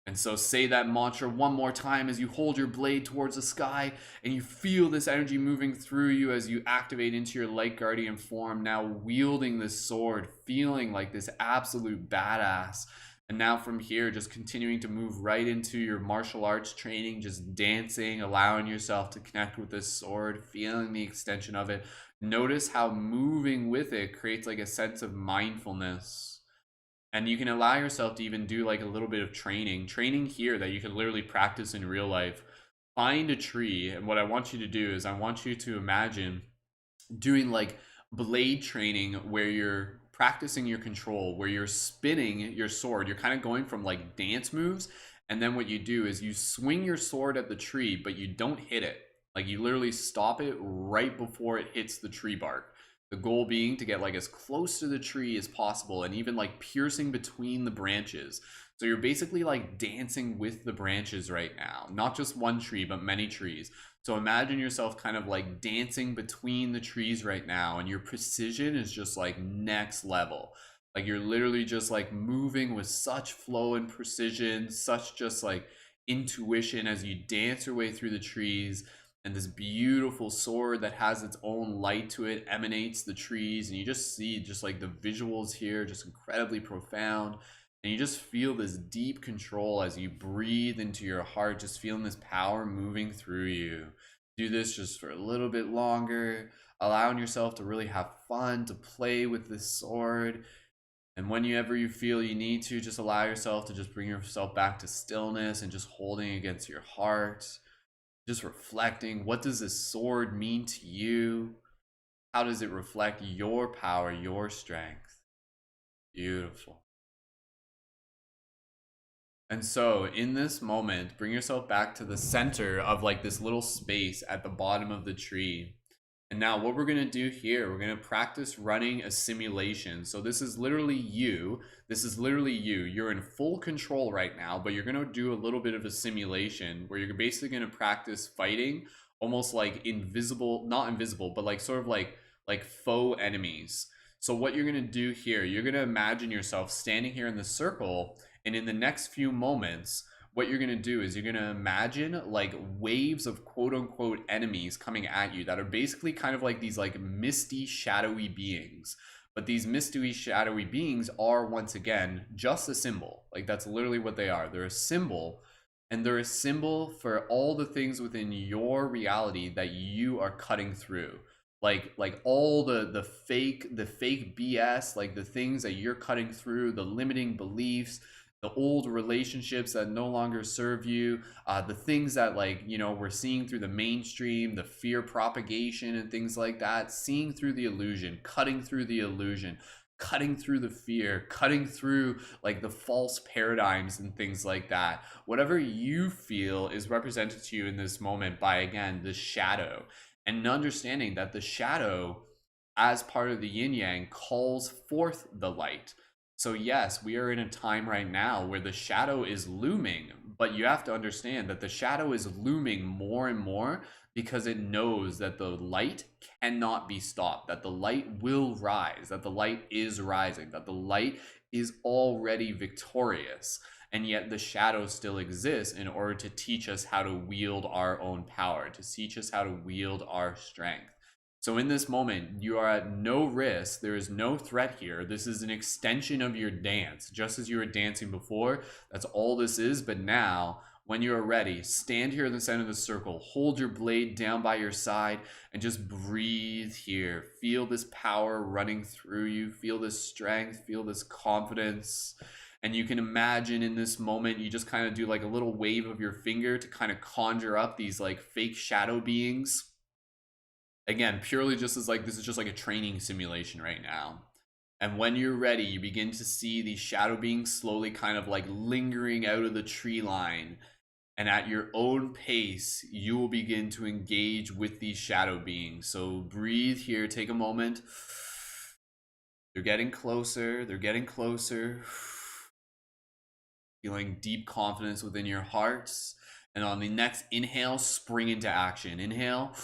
And so say that mantra one more time as you hold your blade towards the sky, and you feel this energy moving through you as you activate into your light guardian form, now wielding this sword, feeling like this absolute badass. And now from here, just continuing to move right into your martial arts training, just dancing, allowing yourself to connect with this sword, feeling the extension of it. Notice how moving with it creates like a sense of mindfulness. And you can allow yourself to even do like a little bit of training here that you can literally practice in real life. Find a tree, and what I want you to do is I want you to imagine doing like blade training where you're practicing your control, where you're spinning your sword. You're kind of going from like dance moves, and then what you do is you swing your sword at the tree, but you don't hit it. Like you literally stop it right before it hits the tree bark. The goal being to get like as close to the tree as possible, and even like piercing between the branches. So you're basically like dancing with the branches right now, not just one tree, but many trees. So imagine yourself kind of like dancing between the trees right now, and your precision is just like next level. Like you're literally just like moving with such flow and precision, such just like intuition as you dance your way through the trees. And this beautiful sword that has its own light to it emanates the trees, and you just see just like the visuals here, just incredibly profound. And you just feel this deep control as you breathe into your heart, just feeling this power moving through you. Do this just for a little bit longer, allowing yourself to really have fun, to play with this sword. And whenever you feel you need to, just allow yourself to just bring yourself back to stillness and just holding against your heart. Just reflecting, what does this sword mean to you? How does it reflect your power, your strength? Beautiful. And so in this moment, bring yourself back to the center of like this little space at the bottom of the tree. And now what we're going to do here, we're going to practice running a simulation. So this is literally you. This is literally you. You're in full control right now, but you're going to do a little bit of a simulation where you're basically going to practice fighting almost like invisible, not invisible, but like sort of like faux enemies. So what you're going to do here, you're going to imagine yourself standing here in the circle, and in the next few moments, what you're going to do is you're going to imagine like waves of quote unquote enemies coming at you that are basically kind of like these like misty, shadowy beings. But these misty, shadowy beings are once again just a symbol. Like that's literally what they are. They're a symbol, and they're a symbol for all the things within your reality that you are cutting through. Like all the fake BS, like the things that you're cutting through, the limiting beliefs, the old relationships that no longer serve you, the things that like, you know, we're seeing through the mainstream, the fear propagation and things like that, seeing through the illusion, cutting through the illusion, cutting through the fear, cutting through like the false paradigms and things like that. Whatever you feel is represented to you in this moment by, again, the shadow, and understanding that the shadow, as part of the yin yang, calls forth the light. So yes, we are in a time right now where the shadow is looming, but you have to understand that the shadow is looming more and more because it knows that the light cannot be stopped, that the light will rise, that the light is rising, that the light is already victorious. And yet the shadow still exists in order to teach us how to wield our own power, to teach us how to wield our strength. So in this moment, you are at no risk. There is no threat here. This is an extension of your dance. Just as you were dancing before, that's all this is. But now, when you are ready, stand here in the center of the circle. Hold your blade down by your side and just breathe here. Feel this power running through you. Feel this strength. Feel this confidence. And you can imagine in this moment, you just kind of do like a little wave of your finger to kind of conjure up these like fake shadow beings. Again, purely just as like, this is just like a training simulation right now. And when you're ready, you begin to see these shadow beings slowly kind of like lingering out of the tree line. And at your own pace, you will begin to engage with these shadow beings. So breathe here, take a moment. They're getting closer, they're getting closer. Feeling deep confidence within your hearts. And on the next inhale, spring into action. Inhale.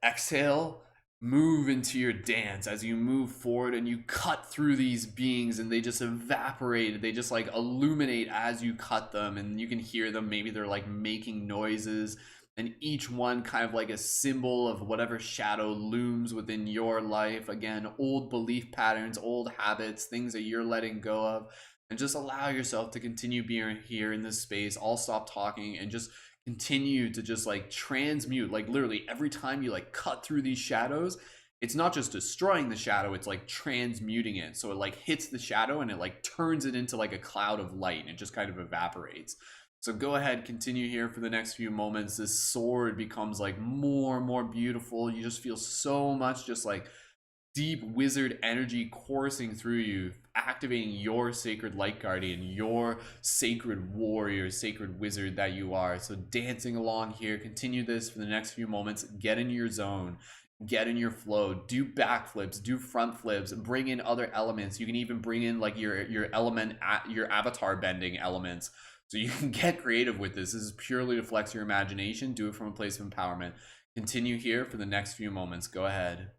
Exhale, move into your dance as you move forward and you cut through these beings and they just evaporate. They just like illuminate as you cut them, and you can hear them. Maybe they're like making noises, and each one kind of like a symbol of whatever shadow looms within your life. Again, old belief patterns, old habits, things that you're letting go of. And just allow yourself to continue being here in this space. I'll stop talking and just continue to just like transmute. Like literally every time you like cut through these shadows, it's not just destroying the shadow, it's like transmuting it. So it like hits the shadow and it like turns it into like a cloud of light, and it just kind of evaporates. So go ahead, continue here for the next few moments. This sword becomes like more and more beautiful. You just feel so much just like deep wizard energy coursing through you, activating your sacred light guardian, your sacred warrior, sacred wizard that you are. So dancing along here, continue this for the next few moments. Get in your zone, get in your flow, do backflips, do front flips, bring in other elements. You can even bring in like your avatar bending elements. So you can get creative with this. This is purely to flex your imagination. Do it from a place of empowerment. Continue here for the next few moments. Go ahead.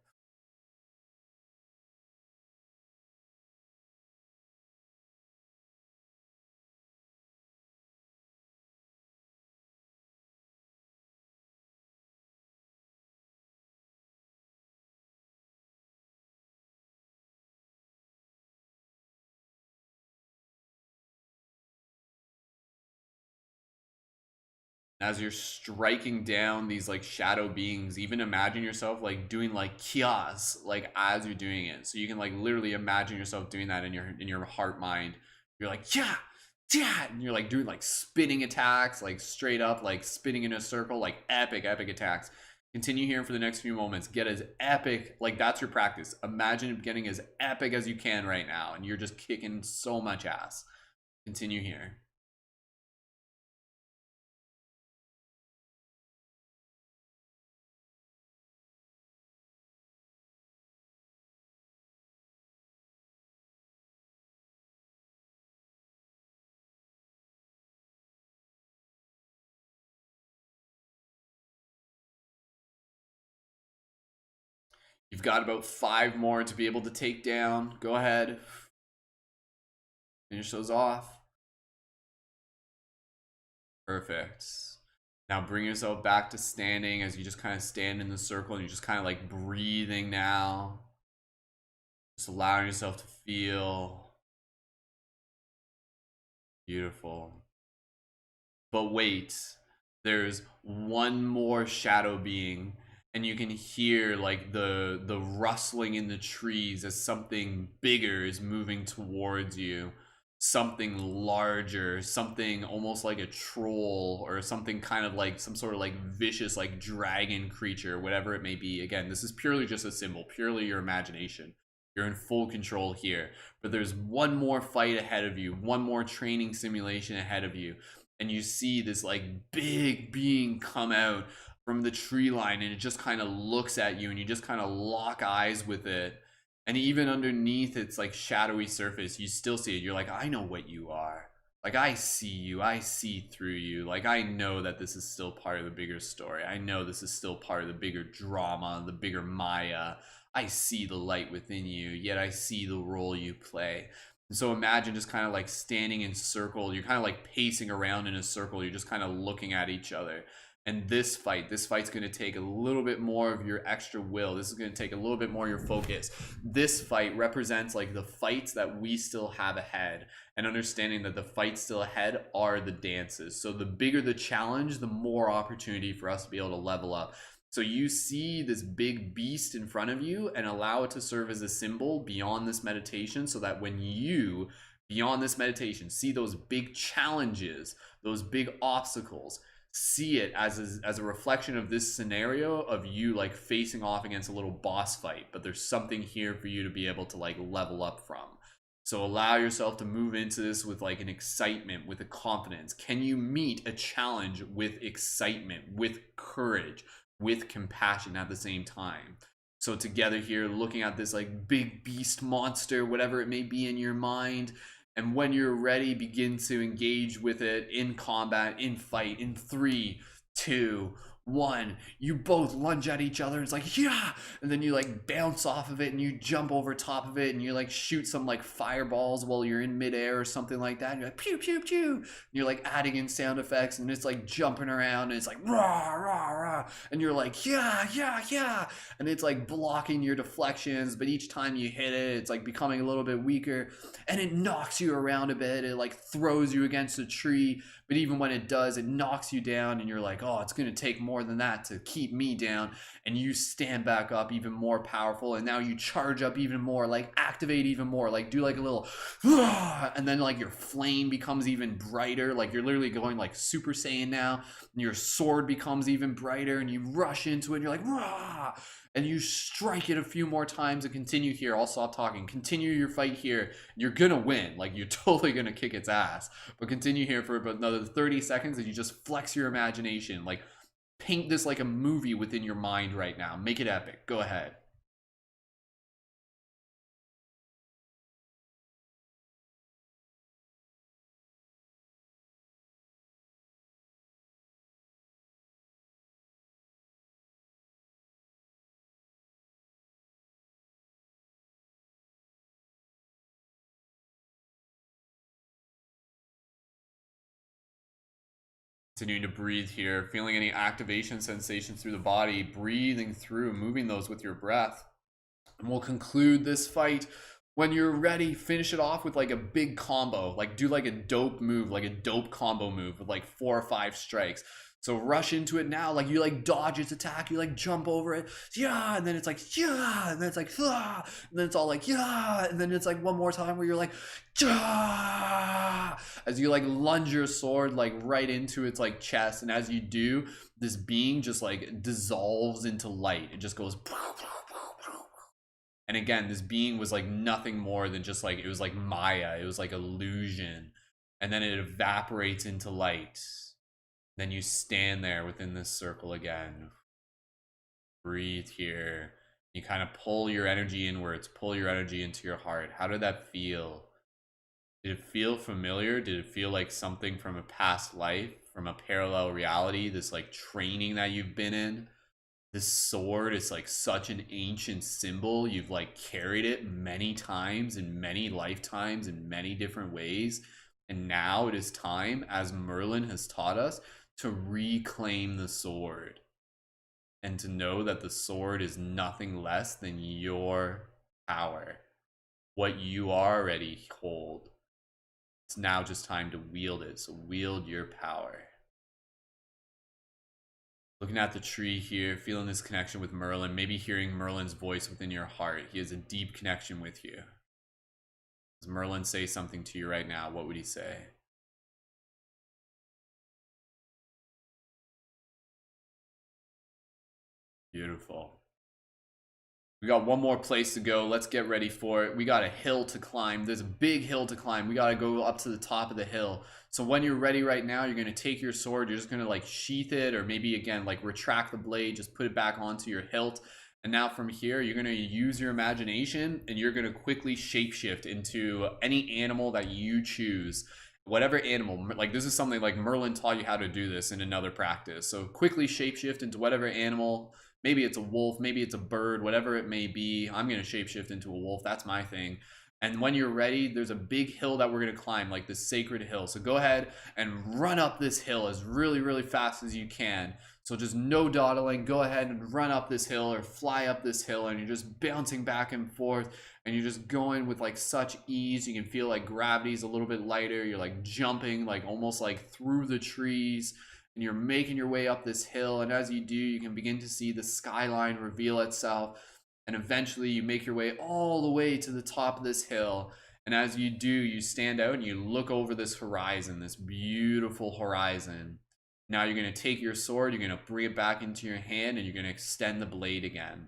As you're striking down these like shadow beings, even imagine yourself like doing like kias like as you're doing it. So you can like literally imagine yourself doing that in your heart mind. You're like, yeah, yeah, and you're like doing like spinning attacks, like straight up like spinning in a circle, like epic attacks. Continue here for the next few moments. Get as epic, like that's your practice. Imagine getting as epic as you can right now, and you're just kicking so much ass. Continue here. You've got about 5 more to be able to take down. Go ahead. Finish those off. Perfect. Now bring yourself back to standing as you just kind of stand in the circle, and you're just kind of like breathing now. Just allowing yourself to feel. Beautiful. But wait, there's one more shadow being, and you can hear like the rustling in the trees as something bigger is moving towards you. Something larger, something almost like a troll, or something kind of like some sort of like vicious like dragon creature, whatever it may be. Again, this is purely just a symbol, purely your imagination. You're in full control here. But there's one more fight ahead of you, one more training simulation ahead of you. And you see this like big being come out from the tree line, and it just kind of looks at you, and you just kind of lock eyes with it. And even underneath its like shadowy surface, you still see it. You're like, I know what you are. Like, I see you, I see through you. Like, I know that this is still part of the bigger story. I know this is still part of the bigger drama, the bigger Maya. I see the light within you, yet I see the role you play. And so imagine just kind of like standing in circle. You're kind of like pacing around in a circle. You're just kind of looking at each other. And this fight's going to take a little bit more of your extra will. This is going to take a little bit more of your focus. This fight represents like the fights that we still have ahead, and understanding that the fights still ahead are the dances. So the bigger the challenge, the more opportunity for us to be able to level up. So you see this big beast in front of you and allow it to serve as a symbol beyond this meditation, so that when you, beyond this meditation, see those big challenges, those big obstacles, see it as a reflection of this scenario of you like facing off against a little boss fight, but there's something here for you to be able to like level up from. So allow yourself to move into this with like an excitement, with a confidence. Can you meet a challenge with excitement, with courage, with compassion at the same time? So together here, looking at this like big beast monster, whatever it may be in your mind, and when you're ready, begin to engage with it in combat, in fight, in 3, 2, 1. You both lunge at each other. It's like, yeah. And then you like bounce off of it, and you jump over top of it, and you like shoot some like fireballs while you're in midair or something like that. And you're like, pew, pew, pew. And you're like adding in sound effects, and it's like jumping around, and it's like, rah, rah, rah. And you're like, yeah, yeah, yeah. And it's like blocking your deflections, but each time you hit it, it's like becoming a little bit weaker, and it knocks you around a bit. It like throws you against a tree, but even when it does, it knocks you down, and you're like, oh, it's going to take more than that to keep me down. And you stand back up even more powerful, and now you charge up even more, like activate even more, like do like a little and then like your flame becomes even brighter, like you're literally going like Super Saiyan now, and your sword becomes even brighter, and you rush into it, and you're like, rah, and you strike it a few more times and continue here. I'll stop talking. Continue your fight here. You're gonna win. Like, you're totally gonna kick its ass. But continue here for about another 30 seconds, and you just flex your imagination. Like, paint this like a movie within your mind right now. Make it epic. Go ahead. Continuing to breathe here, feeling any activation sensations through the body, breathing through, moving those with your breath. And we'll conclude this fight. When you're ready, finish it off with like a big combo. Like, do like a dope move, like a dope combo move with like 4 or 5 strikes. So rush into it now, like you like dodge its attack, you like jump over it, yeah, and then it's like, yeah, and then it's like, ah, and then it's all like, yeah, and then it's like one more time where you're like, yeah, as you like lunge your sword like right into its like chest, and as you do, this being just like dissolves into light. It just goes, and again, this being was like nothing more than just like, it was like Maya, it was like illusion, and then it evaporates into light. Then you stand there within this circle again. Breathe here. You kind of pull your energy inwards, pull your energy into your heart. How did that feel? Did it feel familiar? Did it feel like something from a past life, from a parallel reality, this like training that you've been in? This sword is like such an ancient symbol. You've like carried it many times in many lifetimes in many different ways. And now it is time, as Merlin has taught us, to reclaim the sword, and to know that the sword is nothing less than your power, what you already hold. It's now just time to wield it. So wield your power. Looking at the tree here, feeling this connection with Merlin, maybe hearing Merlin's voice within your heart. He has a deep connection with you. Does Merlin say something to you right now? What would he say? Beautiful. We got one more place to go. Let's get ready for it. We got a hill to climb. There's a big hill to climb. We got to go up to the top of the hill. So when you're ready right now, you're going to take your sword. You're just going to like sheath it, or maybe again, like retract the blade, just put it back onto your hilt. And now from here, you're going to use your imagination and you're going to quickly shapeshift into any animal that you choose. Whatever animal, like this is something like Merlin taught you how to do this in another practice. So quickly shapeshift into whatever animal. Maybe it's a wolf, maybe it's a bird, whatever it may be. I'm going to shapeshift into a wolf. That's my thing. And when you're ready, there's a big hill that we're going to climb, like this sacred hill. So go ahead and run up this hill as really, really fast as you can. So just no dawdling. Go ahead and run up this hill or fly up this hill, and you're just bouncing back and forth, and you're just going with like such ease. You can feel like gravity's a little bit lighter. You're like jumping like almost like through the trees. And you're making your way up this hill, and as you do, you can begin to see the skyline reveal itself, and eventually you make your way all the way to the top of this hill. And as you do, you stand out and you look over this horizon, this beautiful horizon. Now you're going to take your sword, you're going to bring it back into your hand, and you're going to extend the blade again.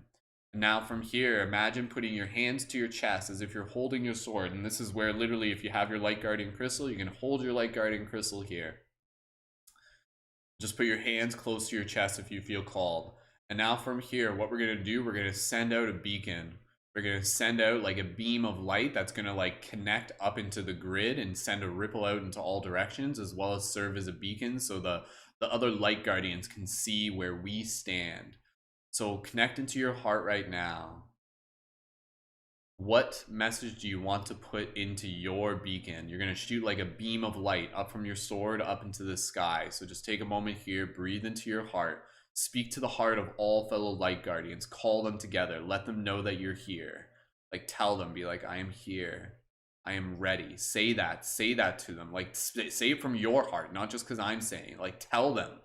And now from here, imagine putting your hands to your chest as if you're holding your sword. And this is where literally, if you have your light guardian crystal, you can hold your light guardian crystal here. Just put your hands close to your chest if you feel called. And now from here, what we're going to do, we're going to send out a beacon. We're going to send out like a beam of light that's going to like connect up into the grid and send a ripple out into all directions, as well as serve as a beacon so the other light guardians can see where we stand. So connect into your heart right now. What message do you want to put into your beacon? You're going to shoot like a beam of light up from your sword up into the sky. So just take a moment here, breathe into your heart, speak to the heart of all fellow light guardians, call them together, let them know that you're here. Like tell them, be like, I am here, I am ready. Say that to them. Like say it from your heart, not just because I'm saying. Like tell them,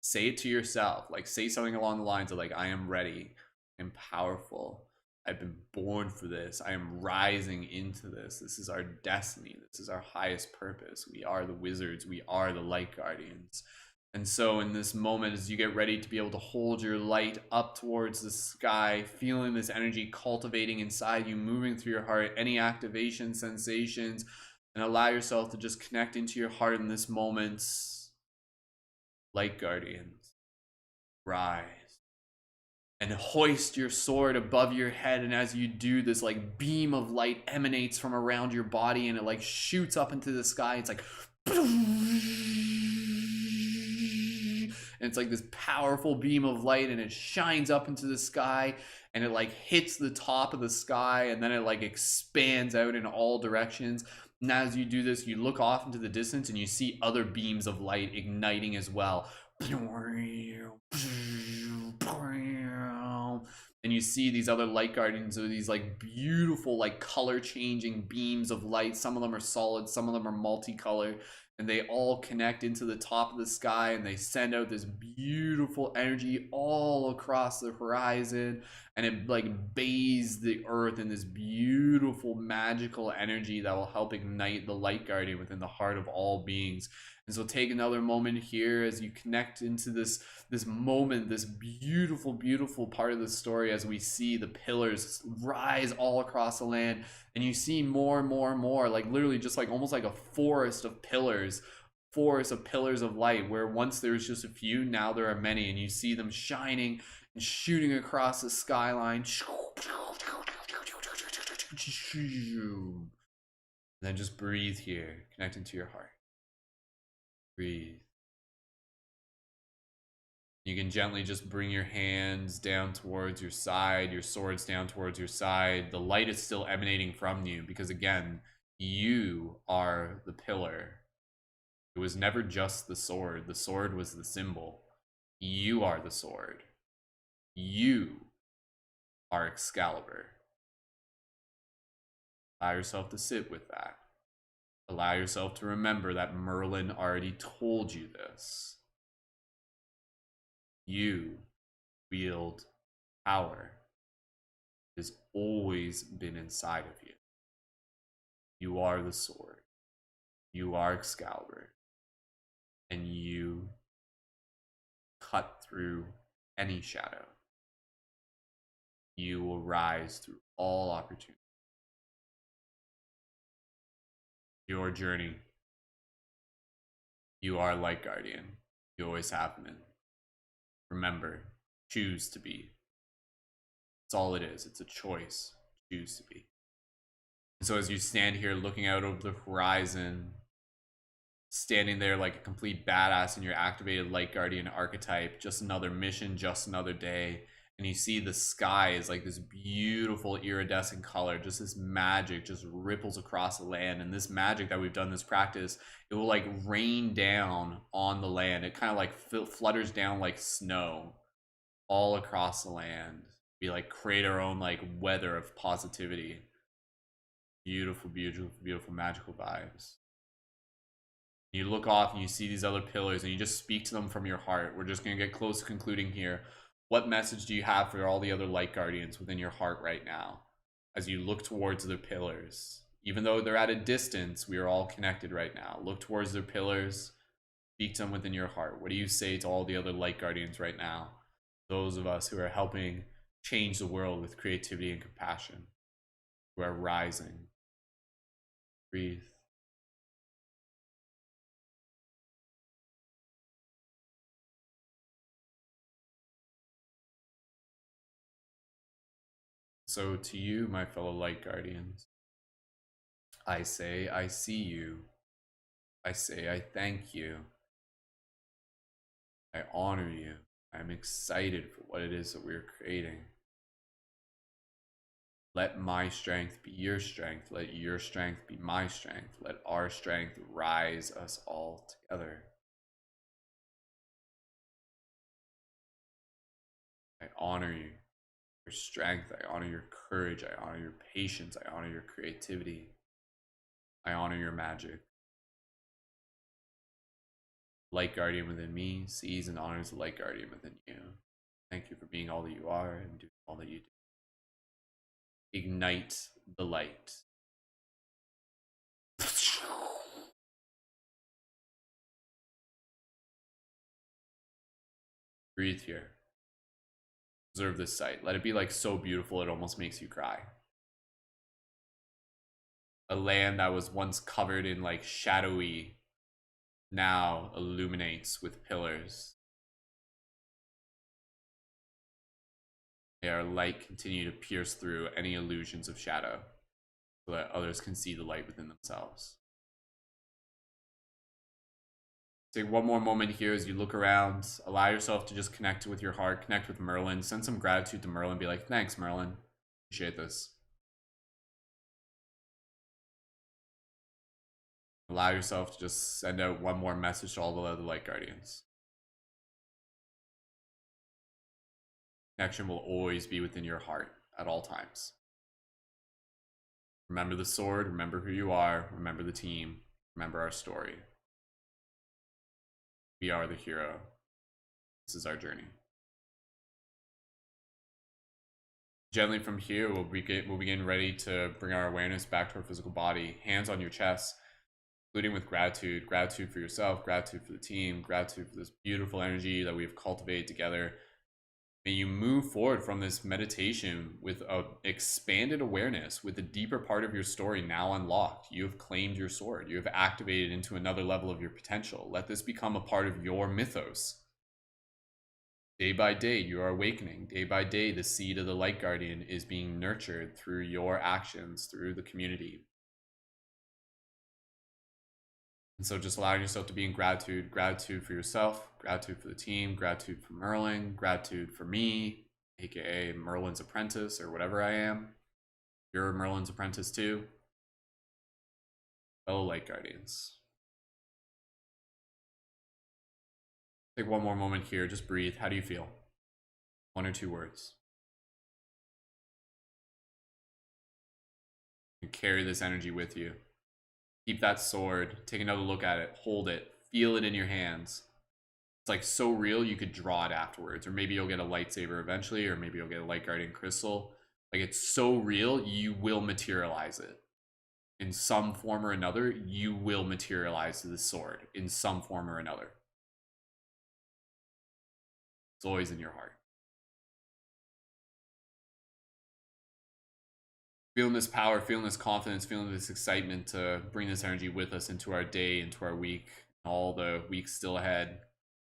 say it to yourself. Like say something along the lines of like, I am ready, I'm powerful, I've been born for this. I am rising into this. This is our destiny. This is our highest purpose. We are the wizards. We are the light guardians. And so in this moment, as you get ready to be able to hold your light up towards the sky, feeling this energy cultivating inside you, moving through your heart, any activation sensations, and allow yourself to just connect into your heart in this moment. Light guardians, rise. And hoist your sword above your head, and as you do, this like beam of light emanates from around your body, and it like shoots up into the sky. It's like and it's like this powerful beam of light, and it shines up into the sky, and it like hits the top of the sky, and then it like expands out in all directions. And as you do this, you look off into the distance and you see other beams of light igniting as well. And you see these other light guardians, or these like beautiful like color changing beams of light. Some of them are solid, some of them are multicolored, and they all connect into the top of the sky, and they send out this beautiful energy all across the horizon, and it like bathes the earth in this beautiful magical energy that will help ignite the light guardian within the heart of all beings. And so take another moment here as you connect into this moment, this beautiful part of the story, as we see the pillars rise all across the land, and you see more and more, like literally just like almost like a forest of pillars of light, where once there was just a few, now there are many, and you see them shining and shooting across the skyline. And then just breathe here, connect into your heart. Breathe. You can gently just bring your hands down towards your side, your swords down towards your side. The light is still emanating from you because, again, you are the pillar. It was never just the sword. The sword was the symbol. You are the sword. You are Excalibur. Allow yourself to sit with that. Allow yourself to remember that Merlin already told you this. You wield power. It has always been inside of you. You are the sword. You are Excalibur. And you cut through any shadow. You will rise through all opportunities. Your journey. You are light guardian. You always have been. Remember, choose to be. That's all it is. It's a choice. Choose to be. And so as you stand here looking out over the horizon, standing there like a complete badass in your activated light guardian archetype, just another mission, just another day, and you see the sky is like this beautiful iridescent color, just this magic just ripples across the land. And this magic that we've done this practice, it will like rain down on the land. It kind of like flutters down like snow all across the land. We like create our own like weather of positivity. Beautiful, beautiful, beautiful, magical vibes. You look off and you see these other pillars and you just speak to them from your heart. We're just going to get close to concluding here. What message do you have for all the other light guardians within your heart right now as you look towards their pillars? Even though they're at a distance, we are all connected right now. Look towards their pillars. Speak to them within your heart. What do you say to all the other light guardians right now? Those of us who are helping change the world with creativity and compassion, who are rising. Breathe. So to you, my fellow light guardians, I say I see you. I say I thank you. I honor you. I'm excited for what it is that we're creating. Let my strength be your strength. Let your strength be my strength. Let our strength rise us all together. I honor you. Your strength. I honor your courage. I honor your patience. I honor your creativity. I honor your magic. Light guardian within me sees and honors the light guardian within you. Thank you for being all that you are and doing all that you do. Ignite the light. Breathe here. Observe this sight. Let it be like so beautiful it almost makes you cry. A land that was once covered in like shadowy now illuminates with pillars. May our light continue to pierce through any illusions of shadow so that others can see the light within themselves. Take one more moment here as you look around. Allow yourself to just connect with your heart, connect with Merlin, send some gratitude to Merlin, be like, thanks, Merlin. Appreciate this. Allow yourself to just send out one more message to all the other light guardians. Connection will always be within your heart at all times. Remember the sword, remember who you are, remember the team, remember our story. We are the hero. This is our journey. Gently from here, we'll begin ready to bring our awareness back to our physical body, hands on your chest, including with gratitude. Gratitude for yourself, gratitude for the team, gratitude for this beautiful energy that we've cultivated together. May you move forward from this meditation with an expanded awareness, with a deeper part of your story now unlocked. You have claimed your sword. You have activated into another level of your potential. Let this become a part of your mythos. Day by day, you are awakening. Day by day, the seed of the light guardian is being nurtured through your actions, through the community. And so just allowing yourself to be in gratitude, gratitude for yourself, gratitude for the team, gratitude for Merlin, gratitude for me, aka Merlin's apprentice or whatever I am. You're Merlin's apprentice too. Fellow light guardians. Take one more moment here, just breathe. How do you feel? One or two words. You carry this energy with you. Keep that sword, take another look at it, hold it, feel it in your hands. It's like so real you could draw it afterwards, or maybe you'll get a lightsaber eventually, or maybe you'll get a light guardian crystal. Like it's so real, you will materialize it. In some form or another, you will materialize the sword in some form or another. It's always in your heart. Feeling this power, feeling this confidence, feeling this excitement to bring this energy with us into our day, into our week, all the weeks still ahead,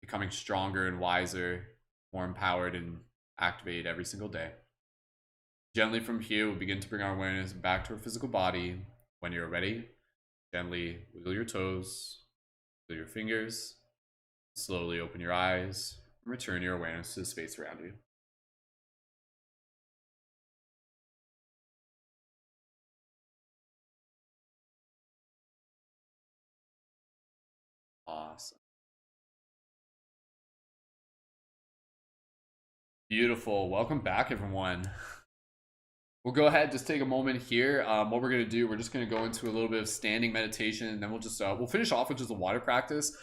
becoming stronger and wiser, more empowered and activated every single day. Gently from here, we'll begin to bring our awareness back to our physical body. When you're ready, gently wiggle your toes, wiggle your fingers, slowly open your eyes, and return your awareness to the space around you. Awesome. Beautiful. Welcome back, everyone. We'll go ahead, just take a moment here. What we're going to do, we're just going to go into a little bit of standing meditation, and then we'll just we'll finish off with just a water practice,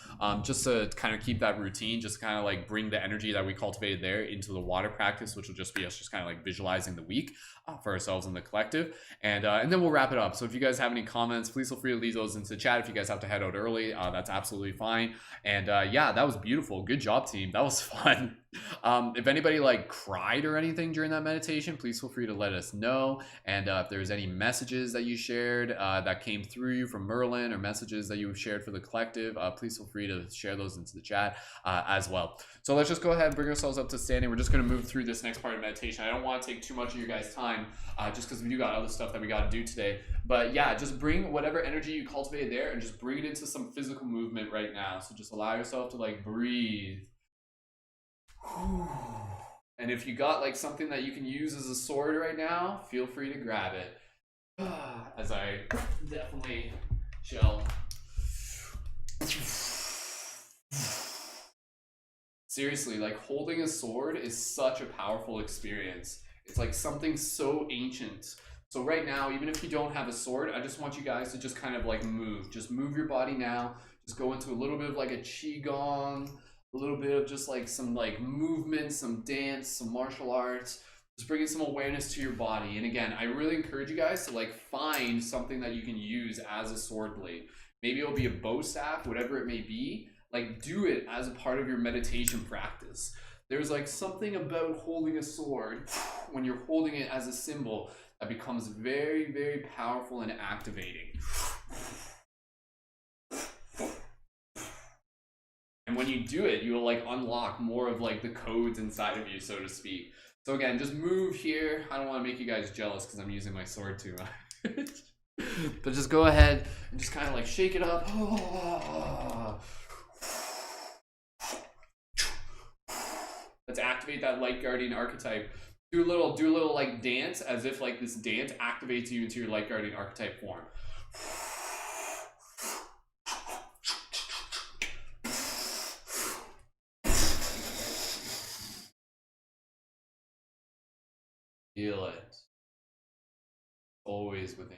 just to kind of keep that routine, just kind of like bring the energy that we cultivated there into the water practice, which will just be us just kind of like visualizing the week for ourselves and the collective, and then we'll wrap it up. So if you guys have any comments, please feel free to leave those into the chat. If you guys have to head out early, that's absolutely fine. And yeah, that was beautiful. Good job, team. That was fun. If anybody like cried or anything during that meditation, please feel free to let us know. And if there's any messages that you shared that came through you from Merlin, or messages that you shared for the collective, please feel free to share those into the chat as well. So let's just go ahead and bring ourselves up to standing. We're just going to move through this next part of meditation. I don't want to take too much of your guys' time, just because we do got other stuff that we got to do today. But yeah, just bring whatever energy you cultivated there and just bring it into some physical movement right now. So just allow yourself to like breathe. And if you got like something that you can use as a sword right now, feel free to grab it. As I definitely shall. Seriously, like holding a sword is such a powerful experience. It's like something so ancient. So right now, even if you don't have a sword, I just want you guys to just kind of like move. Just move your body now. Just go into a little bit of like a qigong, a little bit of just like some like movement, some dance, some martial arts, just bringing some awareness to your body. And again, I really encourage you guys to like find something that you can use as a sword blade. Maybe it'll be a bow staff, whatever it may be. Like do it as a part of your meditation practice. There's like something about holding a sword when you're holding it as a symbol that becomes very, very powerful and activating. And when you do it, you will like unlock more of like the codes inside of you, so to speak. So again, just move here. I don't want to make you guys jealous because I'm using my sword too much. But just go ahead and just kind of like shake it up. Let's activate that light guardian archetype. Do a little like dance, as if like this dance activates you into your light guardian archetype form. Feel it. Always within.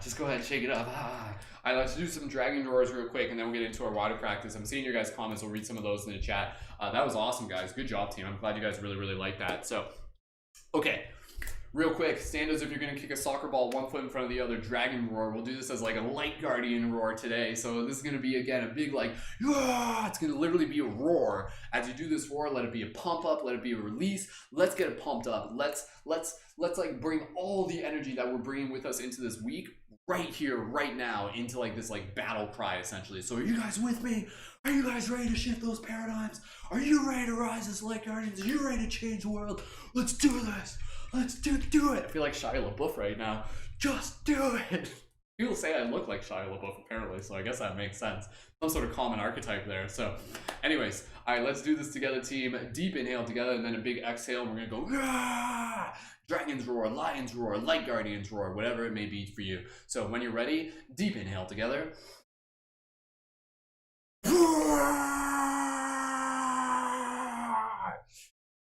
Just go ahead and shake it up. All right, let's do some dragon roars real quick, and then we'll get into our water practice. I'm seeing your guys' comments. We'll read some of those in the chat. That was awesome, guys. Good job, team. I'm glad you guys really, really like that. So, okay. Real quick, stand as if you're going to kick a soccer ball one foot in front of the other. Dragon roar. We'll do this as like a light guardian roar today. So this is going to be, again, a big like, it's going to literally be a roar. As you do this roar, let it be a pump up, let it be a release. Let's get it pumped up. Let's like bring all the energy that we're bringing with us into this week right here, right now, into like this like battle cry, essentially. So are you guys with me? Are you guys ready to shift those paradigms? Are you ready to rise as light guardians? Are you ready to change the world? Let's do this. Let's do it. I feel like Shia LaBeouf right now. Just do it. People say I look like Shia LaBeouf apparently, so I guess that makes sense. Some sort of common archetype there. So anyways, all right, let's do this together, team. Deep inhale together, and then a big exhale. And we're going to go, Rah! Dragon's roar, lion's roar, light guardian's roar, whatever it may be for you. So when you're ready, deep inhale together.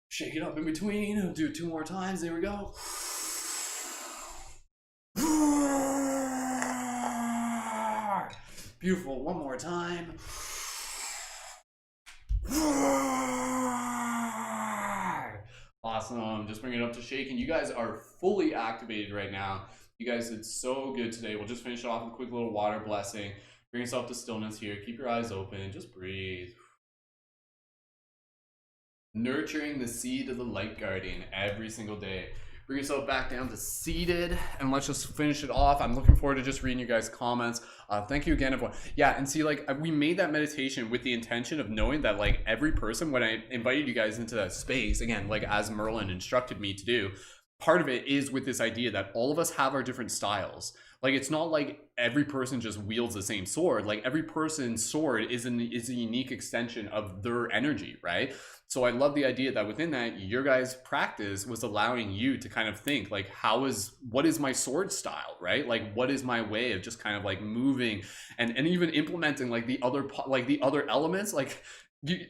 Shake it up in between. Do it 2 more times. There we go. Beautiful. 1 more time. Awesome. Just bring it up to shaking. You guys are fully activated right now. You guys did so good today. We'll just finish it off with a quick little water blessing. Bring yourself to stillness here. Keep your eyes open. Just breathe. Nurturing the seed of the light guardian every single day. Bring yourself back down to seated, and let's just finish it off. I'm looking forward to just reading you guys' comments. Thank you again, everyone. Yeah, and see, like, we made that meditation with the intention of knowing that, like, every person, when I invited you guys into that space, again, like, as Merlin instructed me to do, part of it is with this idea that all of us have our different styles. Like, it's not like every person just wields the same sword. Like, every person's sword is a unique extension of their energy, right? So I love the idea that within that, your guys' practice was allowing you to kind of think, like, what is my sword style, right? Like, what is my way of just kind of like moving and even implementing like the other elements, like,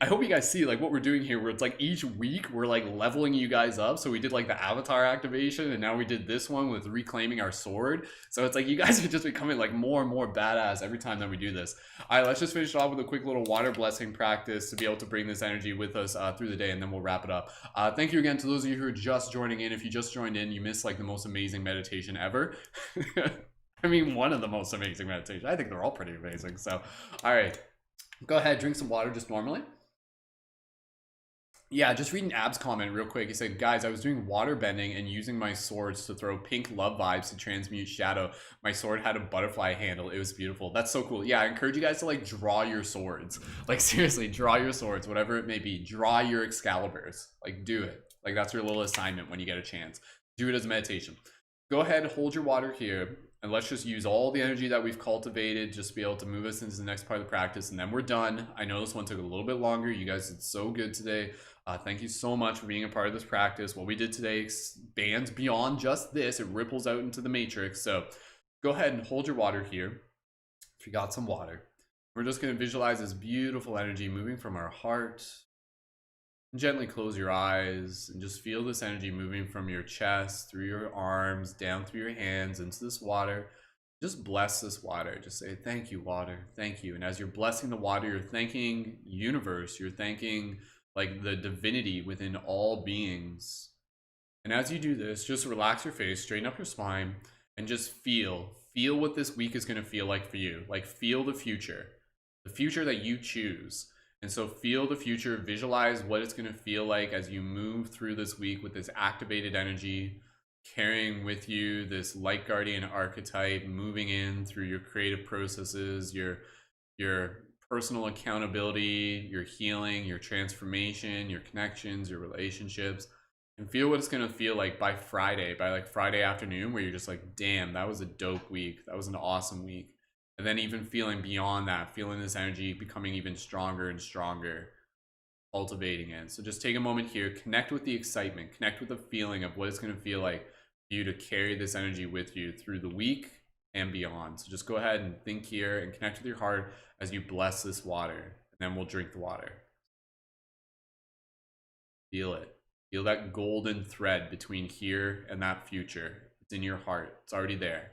I hope you guys see like what we're doing here, where it's like each week we're like leveling you guys up. So we did like the avatar activation, and now we did this one with reclaiming our sword. So it's like you guys are just becoming like more and more badass every time that we do this. All right, let's just finish off with a quick little water blessing practice to be able to bring this energy with us through the day, and then we'll wrap it up. Thank you again to those of you who are just joining in. If you just joined in, you missed like the most amazing meditation ever. I mean, one of the most amazing meditations. I think they're all pretty amazing. So, all right. Go ahead, drink some water just normally. Yeah, just reading Ab's comment real quick. He said, guys, I was doing water bending and using my swords to throw pink love vibes to transmute shadow. My sword had a butterfly handle. It was beautiful. That's so cool. Yeah, I encourage you guys to like draw your swords. Like, seriously, draw your swords, whatever it may be. Draw your Excaliburs. Like, do it. Like, that's your little assignment when you get a chance. Do it as a meditation. Go ahead, hold your water here. And let's just use all the energy that we've cultivated just to be able to move us into the next part of the practice. And then we're done. I know this one took a little bit longer. You guys did so good today. Thank you so much for being a part of this practice. What we did today expands beyond just this. It ripples out into the matrix. So go ahead and hold your water here. If you got some water, we're just going to visualize this beautiful energy moving from our heart. And gently close your eyes and just feel this energy moving from your chest, through your arms, down through your hands, into this water. Just bless this water. Just say, thank you, water. Thank you. And as you're blessing the water, you're thanking universe. You're thanking like the divinity within all beings. And as you do this, just relax your face, straighten up your spine, and just feel what this week is going to feel like for you. Like, feel the future that you choose. And so feel the future, visualize what it's going to feel like as you move through this week with this activated energy, carrying with you this light guardian archetype, moving in through your creative processes, your personal accountability, your healing, your transformation, your connections, your relationships, and feel what it's going to feel like by like Friday afternoon, where you're just like, damn, that was a dope week. That was an awesome week. And then even feeling beyond that, feeling this energy becoming even stronger and stronger, cultivating it. So just take a moment here, connect with the excitement, connect with the feeling of what it's going to feel like for you to carry this energy with you through the week and beyond. So just go ahead and think here and connect with your heart as you bless this water, and then we'll drink the water. Feel it. Feel that golden thread between here and that future. It's in your heart. It's already there.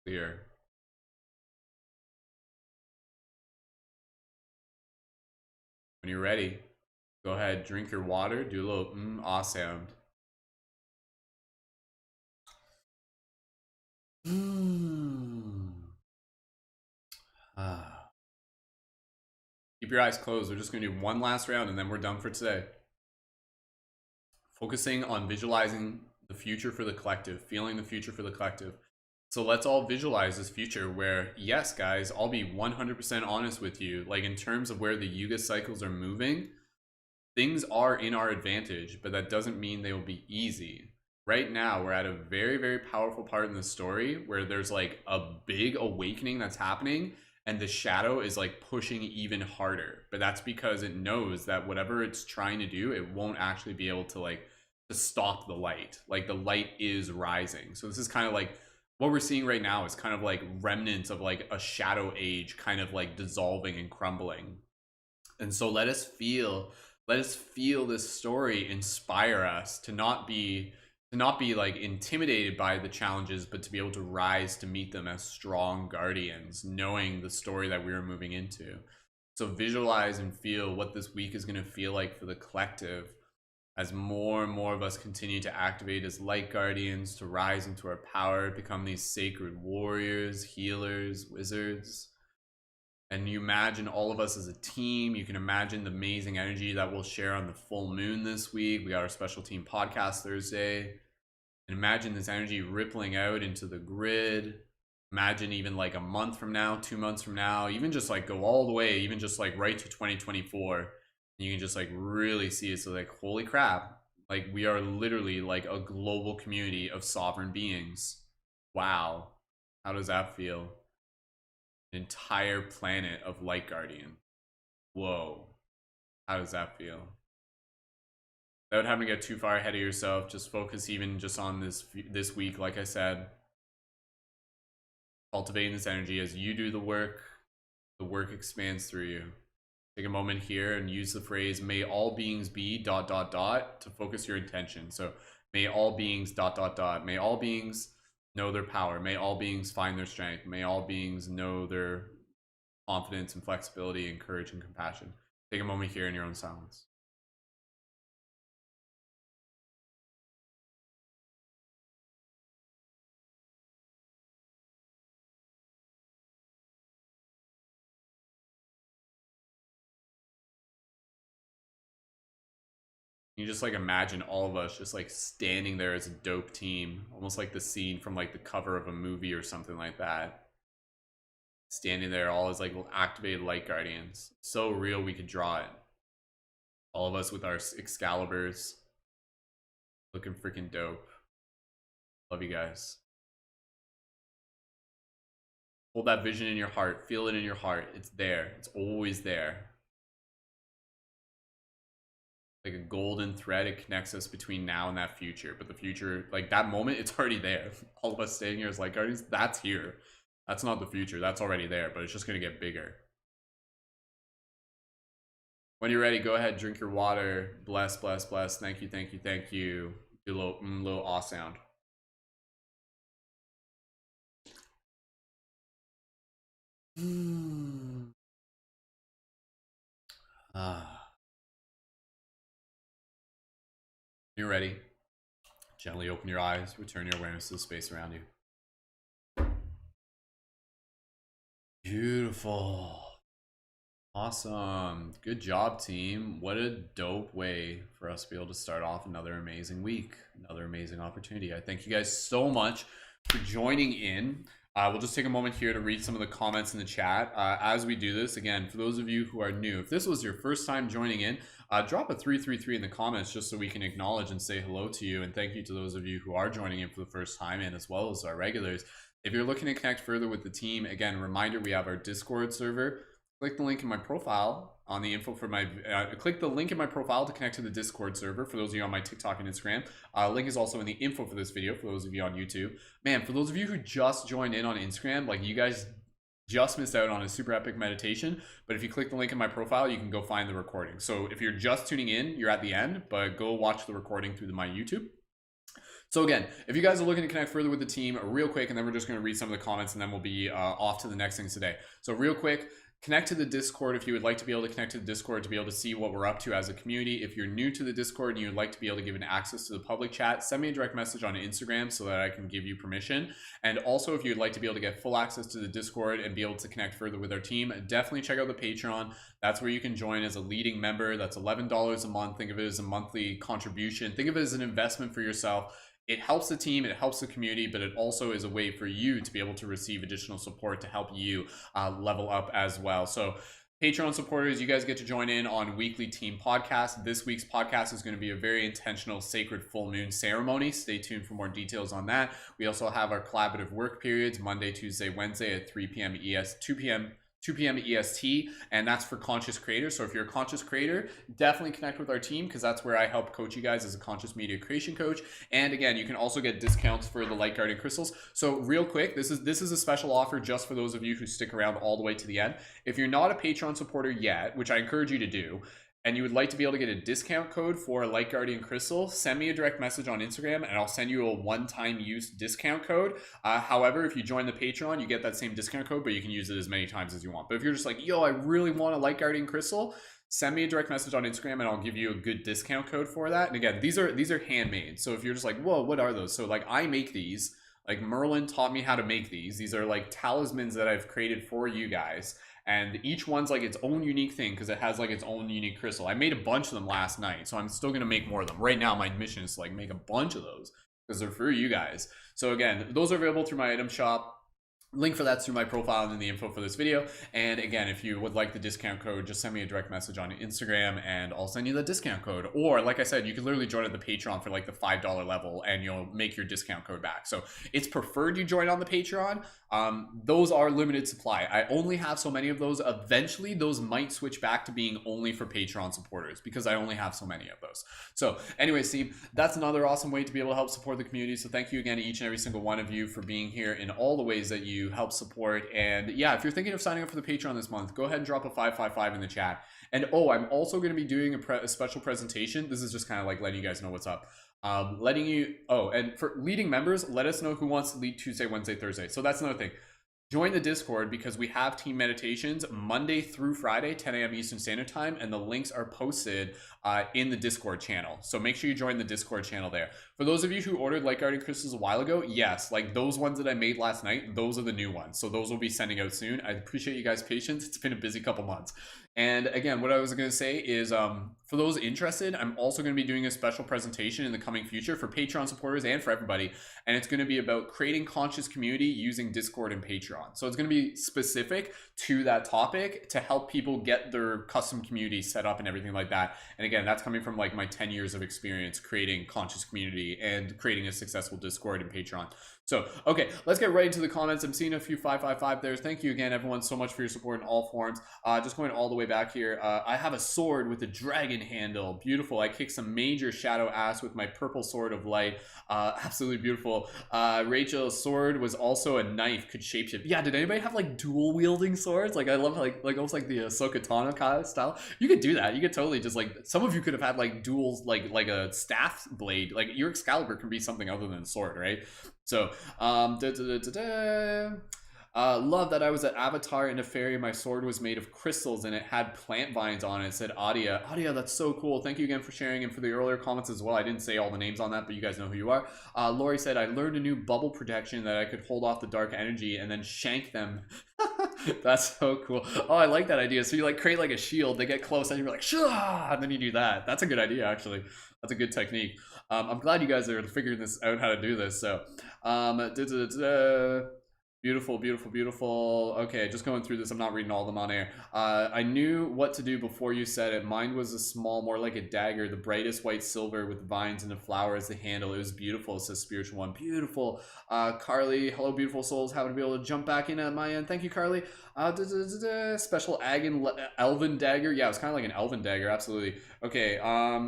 Clear. When you're ready, go ahead, drink your water, do a little ah sound. Keep your eyes closed. We're just going to do one last round and then we're done for today. Focusing on visualizing the future for the collective, feeling the future for the collective. So let's all visualize this future where, yes, guys, I'll be 100% honest with you. Like, in terms of where the Yuga cycles are moving, things are in our advantage, but that doesn't mean they will be easy. Right now, we're at a very, very powerful part in the story where there's like a big awakening that's happening, and the shadow is like pushing even harder. But that's because it knows that whatever it's trying to do, it won't actually be able to like to stop the light. Like, the light is rising. So this is kind of like what we're seeing right now is kind of like remnants of like a shadow age kind of like dissolving and crumbling. And so let us feel this story inspire us to not be like intimidated by the challenges, but to be able to rise to meet them as strong guardians, knowing the story that we're moving into. So visualize and feel what this week is going to feel like for the collective. as more and more of us continue to activate as light guardians, to rise into our power, become these sacred warriors, healers, wizards. And you imagine all of us as a team. You can imagine the amazing energy that we'll share on the full moon this week. We got our special team podcast Thursday. And imagine this energy rippling out into the grid. Imagine even like a month from now, 2 months from now, even just like go all the way, even just like right to 2024. And you can just like really see it. So like, holy crap, like we are literally like a global community of sovereign beings. Wow. How does that feel? An entire planet of light guardian. Whoa. How does that feel? Without having to get too far ahead of yourself, just focus even just on this week, like I said. Cultivating this energy as you do the work expands through you. Take a moment here and use the phrase, may all beings be ... to focus your intention. So may all beings ... may all beings know their power. May all beings find their strength. May all beings know their confidence and flexibility and courage and compassion. Take a moment here in your own silence. You just like imagine all of us just like standing there as a dope team, almost like the scene from like the cover of a movie or something like that. Standing there all as like activated light guardians. So real we could draw it. All of us with our Excaliburs. Looking freaking dope. Love you guys. Hold that vision in your heart. Feel it in your heart. It's there. It's always there. Like a golden thread, it connects us between now and that future. But the future, like that moment, it's already there. All of us standing here as light guardians, that's here. That's not the future. That's already there, but it's just going to get bigger. When you're ready, go ahead, drink your water. Bless, bless, bless. Thank you, thank you, thank you. Do a little awe sound. You're ready. Gently open your eyes. Return your awareness to the space around you. Beautiful. Awesome. Good job, team. What a dope way for us to be able to start off another amazing week, another amazing opportunity. I thank you guys so much for joining in. We'll just take a moment here to read some of the comments in the chat. As we do this, again, for those of you who are new, if this was your first time joining in, drop a 333 in the comments just so we can acknowledge and say hello to you. And thank you to those of you who are joining in for the first time, and as well as our regulars. If you're looking to connect further with the team, again, reminder, we have our Discord server. Click the link in my profile on the info for my click the link in my profile to connect to the Discord server for those of you on my TikTok and Instagram. Link is also in the info for this video for those of you on YouTube. Man, for those of you who just joined in on Instagram, like you guys just missed out on a super epic meditation. But if you click the link in my profile, you can go find the recording. So if you're just tuning in, you're at the end, but go watch the recording through my YouTube. So again, if you guys are looking to connect further with the team, real quick, and then we're just going to read some of the comments and then we'll be off to the next things today. So real quick, connect to the Discord if you would like to be able to connect to the Discord to be able to see what we're up to as a community. If you're new to the Discord and you would like to be able to give an access to the public chat, send me a direct message on Instagram so that I can give you permission. And also, if you'd like to be able to get full access to the Discord and be able to connect further with our team, definitely check out the Patreon. That's where you can join as a leading member. That's $11 a month. Think of it as a monthly contribution. Think of it as an investment for yourself. It helps the team, it helps the community, but it also is a way for you to be able to receive additional support to help you level up as well. So Patreon supporters, you guys get to join in on weekly team podcasts. This week's podcast is going to be a very intentional sacred full moon ceremony. Stay tuned for more details on that. We also have our collaborative work periods, Monday, Tuesday, Wednesday at 2 p.m. EST, and that's for conscious creators. So if you're a conscious creator, definitely connect with our team because that's where I help coach you guys as a conscious media creation coach. And again, you can also get discounts for the Light Guardian crystals. So real quick, this is a special offer just for those of you who stick around all the way to the end. If you're not a Patreon supporter yet, which I encourage you to do, and you would like to be able to get a discount code for Light Guardian Crystal, send me a direct message on Instagram and I'll send you a one-time use discount code. However, if you join the Patreon, you get that same discount code, but you can use it as many times as you want. But if you're just like, yo, I really want a Light Guardian Crystal, send me a direct message on Instagram and I'll give you a good discount code for that. And again, these are handmade. So if you're just like, whoa, what are those? So like I make these, like Merlin taught me how to make these. These are like talismans that I've created for you guys. And each one's like its own unique thing because it has like its own unique crystal. I made a bunch of them last night, so I'm still gonna make more of them. Right now, my mission is to like make a bunch of those because they're for you guys. So again, those are available through my item shop. Link for that's through my profile and in the info for this video. And again, if you would like the discount code, just send me a direct message on Instagram and I'll send you the discount code. Or like I said, you can literally join at the Patreon for like the $5 level and you'll make your discount code back. So it's preferred you join on the Patreon. Those are limited supply. I only have so many of those. Eventually those might switch back to being only for Patreon supporters because I only have so many of those. So anyways, team, that's another awesome way to be able to help support the community. So thank you again to each and every single one of you for being here in all the ways that you help support. And yeah, if you're thinking of signing up for the Patreon this month, go ahead and drop a 555 in the chat. And oh, I'm also going to be doing a special presentation. This is just kind of like letting you guys know what's up. Letting you, oh, and for leading members, let us know who wants to lead Tuesday, Wednesday, Thursday. So that's another thing. Join the Discord because we have team meditations Monday through Friday, 10 a.m. Eastern Standard Time, and the links are posted in the Discord channel. So make sure you join the Discord channel there. For those of you who ordered Light Guardian Crystals a while ago, yes, like those ones that I made last night, those are the new ones. So those will be sending out soon. I appreciate you guys' patience. It's been a busy couple months. And again, what I was going to say is for those interested, I'm also going to be doing a special presentation in the coming future for Patreon supporters and for everybody. And it's going to be about creating conscious community using Discord and Patreon. So it's going to be specific to that topic to help people get their custom community set up and everything like that. And again, that's coming from like my 10 years of experience creating conscious community and creating a successful Discord and Patreon. So, okay, let's get right into the comments. I'm seeing a few 555 there. Thank you again, everyone, so much for your support in all forms. Just going all the way back here. I have a sword with a dragon handle. Beautiful. I kick some major shadow ass with my purple sword of light. Absolutely beautiful. Rachel's sword was also a knife, could shapeshift. Yeah, did anybody have like dual wielding swords? Like I love like almost like the Ahsoka Tano kind of style. You could do that. You could totally just like, some of you could have had like dual, like a staff blade. Like your Excalibur can be something other than a sword, right? So, love that I was at Avatar in a fairy. My sword was made of crystals and it had plant vines on it. It said Adia. Adia, that's so cool. Thank you again for sharing and for the earlier comments as well. I didn't say all the names on that, but you guys know who you are. Lori said, I learned a new bubble protection that I could hold off the dark energy and then shank them. That's so cool. Oh, I like that idea. So you like create like a shield, they get close and you're like, shah, and then you do that. That's a good idea, actually. That's a good technique. I'm glad you guys are figuring this out how to do this. So, beautiful, beautiful, beautiful. Okay, just going through this. I'm not reading all of them on air. I knew what to do before you said it. Mine was a small, more like a dagger, the brightest white silver with vines and a flower as the handle. It was beautiful. It says spiritual one. Beautiful. Carly, hello, beautiful souls. Happy to be able to jump back in at my end. Thank you, Carly. Special elven dagger. Yeah, it was kind of like an elven dagger. Absolutely. Okay.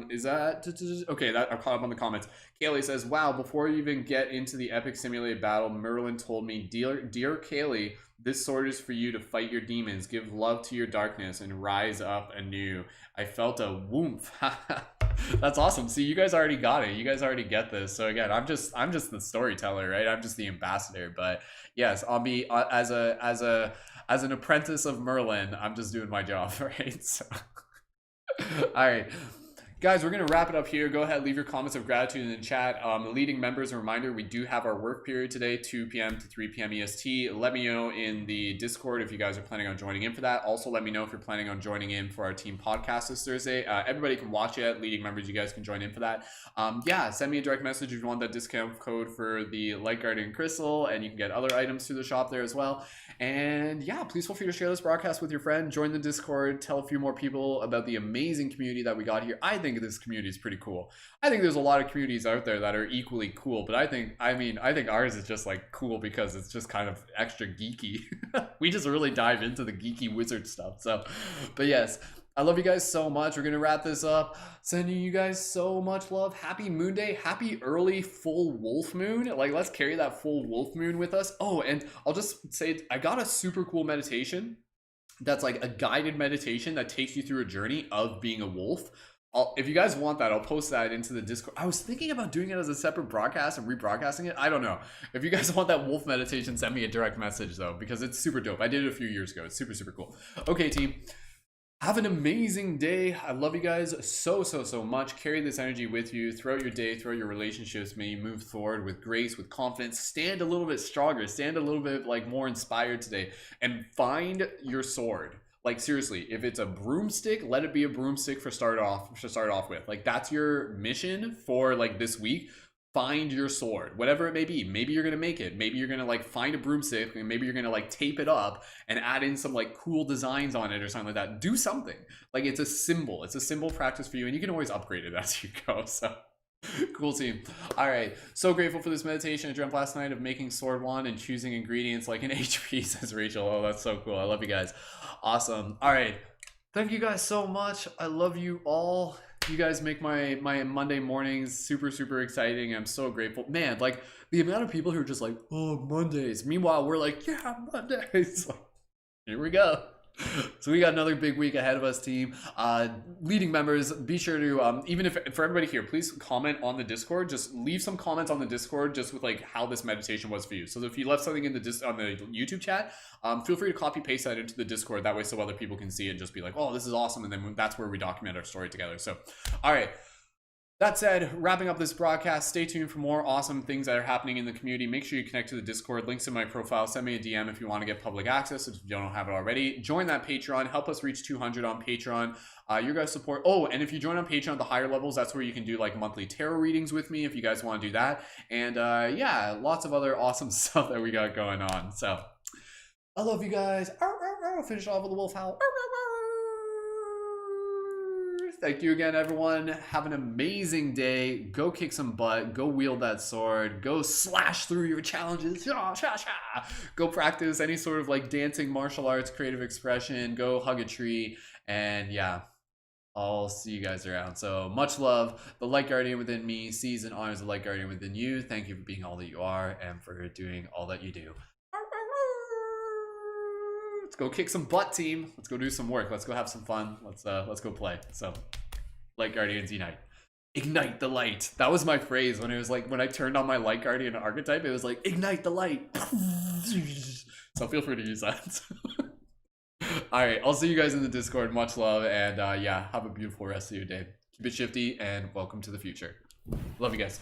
Is that okay? That I caught up on the comments. Kaylee says, "Wow! Before you even get into the epic simulated battle, Merlin told me, dear Kaylee, this sword is for you to fight your demons, give love to your darkness, and rise up anew." I felt a woomph. That's awesome. See, you guys already got it. You guys already get this. So again, I'm just the storyteller, right? I'm just the ambassador. But yes, I'll be as an apprentice of Merlin. I'm just doing my job, right? So, all right. Guys, we're going to wrap it up here. Go ahead, leave your comments of gratitude in the chat. The leading members, a reminder, we do have our work period today, 2 p.m. to 3 p.m. EST. Let me know in the Discord if you guys are planning on joining in for that. Also, let me know if you're planning on joining in for our team podcast this Thursday. Everybody can watch it. Leading members, you guys can join in for that. Yeah, send me a direct message if you want that discount code for the Light Guardian Crystal, and you can get other items through the shop there as well. And yeah, please feel free to share this broadcast with your friend. Join the Discord. Tell a few more people about the amazing community that we got here. I think this community is pretty cool. I think there's a lot of communities out there that are equally cool, but I think ours is just like cool because it's just kind of extra geeky. We just really dive into the geeky wizard stuff. So, but yes, I love you guys so much. We're gonna wrap this up. Sending you guys so much love. Happy Moon Day. Happy early full wolf moon. Like, let's carry that full wolf moon with us. Oh, and I'll just say I got a super cool meditation that's like a guided meditation that takes you through a journey of being a wolf. If you guys want that, I'll post that into the Discord. I was thinking about doing it as a separate broadcast and rebroadcasting it. I don't know. If you guys want that wolf meditation, send me a direct message though, because it's super dope. I did it a few years ago. It's super, super cool. Okay, team. Have an amazing day. I love you guys so, so, so much. Carry this energy with you throughout your day, throughout your relationships. May you move forward with grace, with confidence. Stand a little bit stronger. Stand a little bit like more inspired today. And find your sword. Like seriously, if it's a broomstick, let it be a broomstick to start off with. Like that's your mission for like this week. Find your sword, whatever it may be. Maybe you're gonna make it. Maybe you're gonna like find a broomstick, and maybe you're gonna like tape it up and add in some like cool designs on it or something like that. Do something. Like it's a symbol. It's a symbol practice for you, and you can always upgrade it as you go. So cool, team. All right, so grateful for this meditation. I dreamt last night of making sword wand and choosing ingredients like an HP, says Rachel. Oh, that's so cool. I love you guys. Awesome. All right, thank you guys so much. I love you all. You guys make my Monday mornings super, super exciting. I'm so grateful, man. Like the amount of people who are just like, oh, Mondays. Meanwhile, we're like, yeah, Mondays. Here we go. So we got another big week ahead of us, team. Leading members, be sure to even if for everybody here, please comment on the Discord. Just leave some comments on the Discord, just with like how this meditation was for you. So if you left something in the on the YouTube chat, feel free to copy paste that into the Discord. That way, so other people can see it and just be like, oh, this is awesome. And then that's where we document our story together. So, all right. That said, wrapping up this broadcast, stay tuned for more awesome things that are happening in the community. Make sure you connect to the Discord. Links in my profile. Send me a DM if you want to get public access, if you don't have it already. Join that Patreon. Help us reach 200 on Patreon. Your guys' support. Oh, and if you join on Patreon at the higher levels, that's where you can do like monthly tarot readings with me if you guys want to do that. And yeah, lots of other awesome stuff that we got going on. So I love you guys. I'll finish off with a wolf howl. Thank you again, everyone. Have an amazing day. Go kick some butt. Go wield that sword. Go slash through your challenges. Go practice any sort of like dancing, martial arts, creative expression. Go hug a tree. And yeah, I'll see you guys around. So much love. The light guardian within me sees and honors the light guardian within you. Thank you for being all that you are and for doing all that you do. Let's go kick some butt, team. Let's go do some work. Let's go have some fun. Let's go play. So, Light Guardians unite. Ignite the light. That was my phrase when it was like when I turned on my Light Guardian archetype. It was like ignite the light. So feel free to use that. All right, I'll see you guys in the Discord. Much love, and yeah, have a beautiful rest of your day. Keep it shifty, and welcome to the future. Love you guys.